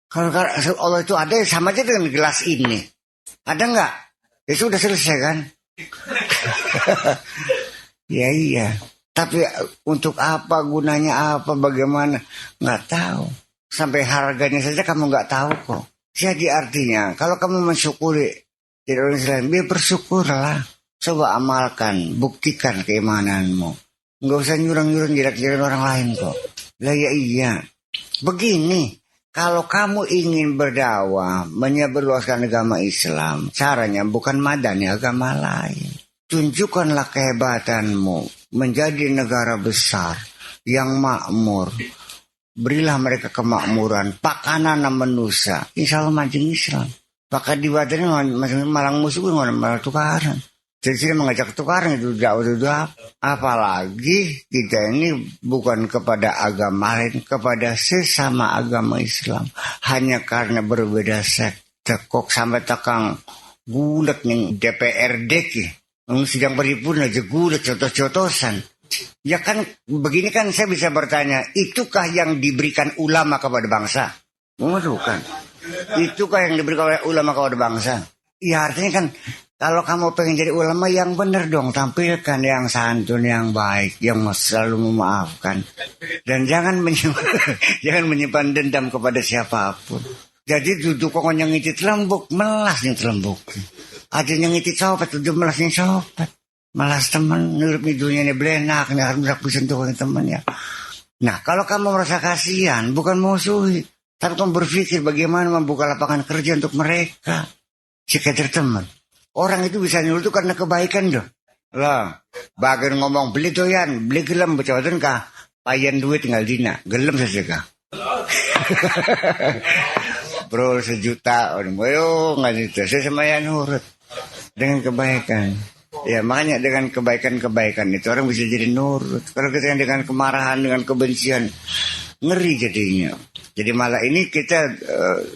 Kalau Allah itu ada sama aja dengan gelas ini. Ada nggak? Ya sudah selesai kan? Ya iya. Tapi untuk apa gunanya apa bagaimana nggak tahu. Sampai harganya saja kamu nggak tahu kok. Jadi artinya kalau kamu mensyukuri jadi orang Islam, biar bersyukurlah. Coba amalkan, buktikan keimananmu. Nggak usah nyurang-nyurang jilat-jilat orang lain kok. Lah ya iya. Begini, kalau kamu ingin berdakwah, menyebarluaskan agama Islam, caranya bukan madani agama lain. Tunjukkanlah kehebatanmu menjadi negara besar yang makmur. Berilah mereka kemakmuran, pakanan manusia. Insya Allah mancing Islam. Maka di badannya malang musuh malah tukaran. Jadi sini mengajak tukaran itu dakwah. Apalagi kita ini bukan kepada agama lain, kepada sesama agama Islam. Hanya karena berbeda sekte kok sampai takang gulat nih DPRD ki. Sidang paripurna aja gulat cotos-cotosan. Ya kan begini kan saya bisa bertanya, itukah yang diberikan ulama kepada bangsa? Bukan. Itukah yang diberikan oleh ulama kepada bangsa? Ya artinya kan kalau kamu pengen jadi ulama yang benar dong, tampilkan yang santun, yang baik, yang selalu memaafkan, dan jangan menyimpan dendam kepada siapapun. Jadi duduk kok yang ngicit lembuk, melas yang lembuk. Ada yang ngicit sopat, duduk melas yang sopat. Malas teman, nurup hidungnya ini belenak, ini harus bisa sentuh teman ya. Nah kalau kamu merasa kasihan, bukan musuhi. Tapi kamu berpikir bagaimana membuka lapangan kerja untuk mereka. Sekedar teman. Orang itu bisa nyuruh itu karena kebaikan dong. Lah, bagian ngomong beli doyan, beli gelem, becotan kah? Payan duit tinggal dina, gelem saja kah? ngobrol sejuta, ayo nggak gitu. Saya sama ya nurut dengan kebaikan. Ya makanya dengan kebaikan itu orang bisa jadi nurut. Kalau kita dengan kemarahan, dengan kebencian, ngeri jadinya. Jadi malah ini kita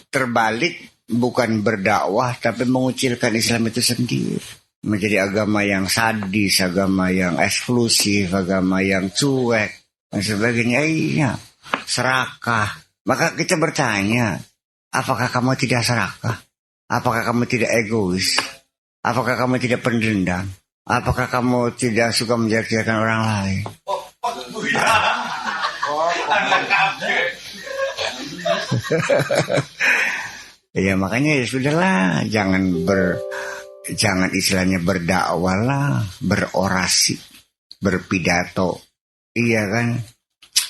terbalik, bukan berdakwah tapi mengucilkan Islam itu sendiri. Menjadi agama yang sadis, agama yang eksklusif, agama yang cuek dan sebagainya. Iya, serakah. Maka kita bertanya, apakah kamu tidak serakah? Apakah kamu tidak egois? Apakah kamu tidak pendendam? Apakah kamu tidak suka menjelek-jelekan orang lain? Ya makanya ya sudahlah, jangan istilahnya berdakwah lah, berorasi, berpidato. Iya kan?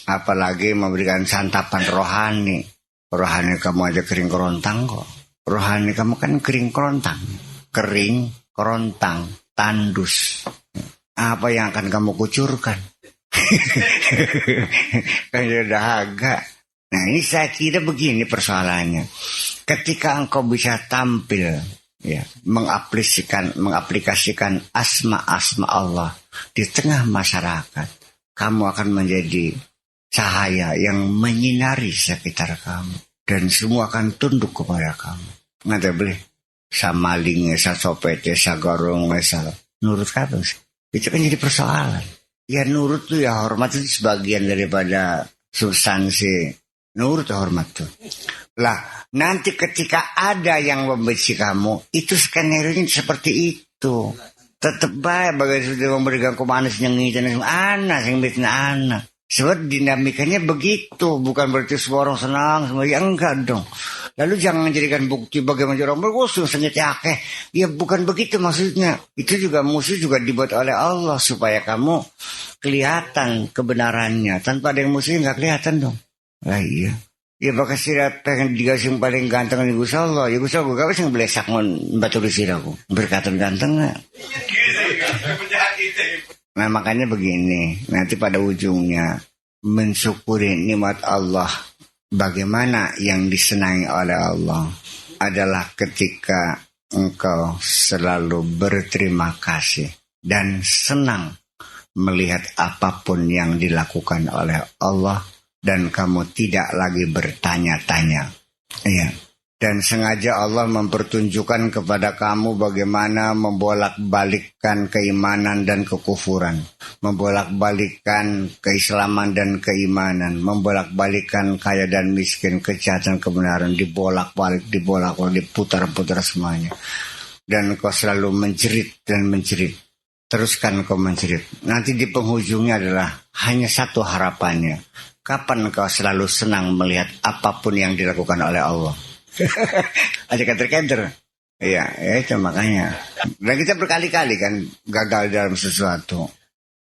Apalagi memberikan santapan rohani. Rohani kamu aja kering kerontang kok. Rohani kamu kan kering kerontang. Kering, kerontang, tandus. Apa yang akan kamu kucurkan? Kan sudah dahaga. Nah ini saya kira begini persoalannya. Ketika engkau bisa tampil, ya, mengaplikasikan asma-asma Allah di tengah masyarakat, kamu akan menjadi cahaya yang menyinari sekitar kamu. Dan semua akan tunduk kepada kamu. Nggak boleh. Samaling, sopete, sagorong, nurut kamu sih. Itu kan jadi persoalan. Ya nurut tuh ya hormat itu sebagian daripada substansi. Nurut ya hormat tuh. Lah nanti ketika ada yang membenci kamu, itu skenario seperti itu. Tetap baik bagi sudah memberikan komanis yang ngitan anak yang bikin anak. Sebab dinamikanya begitu, bukan berarti semua orang senang, semua ya enggak dong. Lalu jangan jadikan bukti bagaimana orang berkosong senjata akeh. Ya bukan begitu maksudnya. Itu juga musuh juga dibuat oleh Allah supaya kamu kelihatan kebenarannya. Tanpa ada yang musuh nggak kelihatan dong. Lah iya. Ya bakal sirah pengen dikasih paling ganteng di Gusti Allah. Ya Gusti Allah gak bisa ngelesak ngon batu sirahku. Berkatan ganteng nggak? Nah makanya begini, nanti pada ujungnya mensyukuri nikmat Allah, bagaimana yang disenangi oleh Allah adalah ketika engkau selalu berterima kasih dan senang melihat apapun yang dilakukan oleh Allah dan kamu tidak lagi bertanya-tanya. Iya. Dan sengaja Allah mempertunjukkan kepada kamu bagaimana membolak-balikkan keimanan dan kekufuran. Membolak-balikkan keislaman dan keimanan. Membolak-balikkan kaya dan miskin, kejahatan, kebenaran. Dibolak-balik, diputar-putar semuanya. Dan kau selalu menjerit dan menjerit. Teruskan kau menjerit. Nanti di penghujungnya adalah hanya satu harapannya. Kapan kau selalu senang melihat apapun yang dilakukan oleh Allah? Aja kenter-kenter. Iya, ya itu makanya. Dan kita berkali-kali kan gagal dalam sesuatu,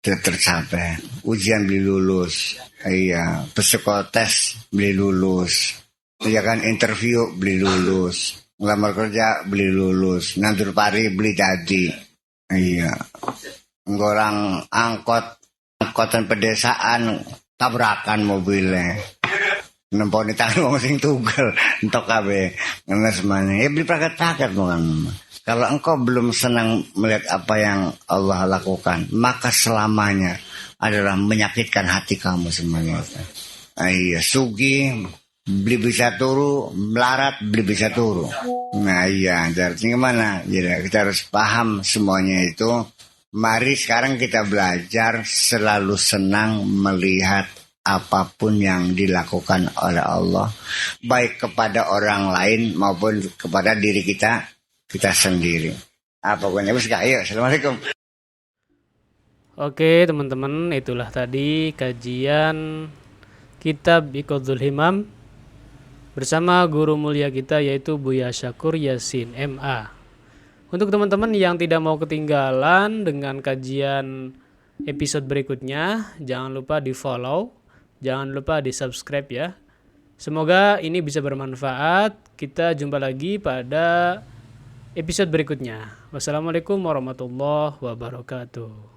tidak tercapai. Ujian beli lulus, iya. Psikotes beli lulus, iya kan. Interview beli lulus, ngelamar kerja beli lulus, nandur pari beli jadi, iya. Ngorang angkotan pedesaan tabrakan mobilnya. Nemponi tangan wong sing tunggal entok kabeh ngenes maneh ya beli prakat-prakat bukan. Kalau engkau belum senang melihat apa yang Allah lakukan, maka selamanya adalah menyakitkan hati kamu semuanya. Iya, sugi beli bisa turu, melarat beli bisa turu. Nah iya, artinya gimana? Jadi kita harus paham semuanya itu. Mari sekarang kita belajar selalu senang melihat apapun yang dilakukan oleh Allah, baik kepada orang lain maupun kepada diri kita sendiri. Apapun ya, ayo, assalamualaikum. Oke teman-teman, itulah tadi kajian Kitab Iqadhul Himam bersama guru mulia kita yaitu Buya Syakur Yasin MA. Untuk teman-teman yang tidak mau ketinggalan dengan kajian episode berikutnya, jangan lupa di follow. Jangan lupa di subscribe ya. Semoga ini bisa bermanfaat. Kita jumpa lagi pada episode berikutnya. Wassalamualaikum warahmatullahi wabarakatuh.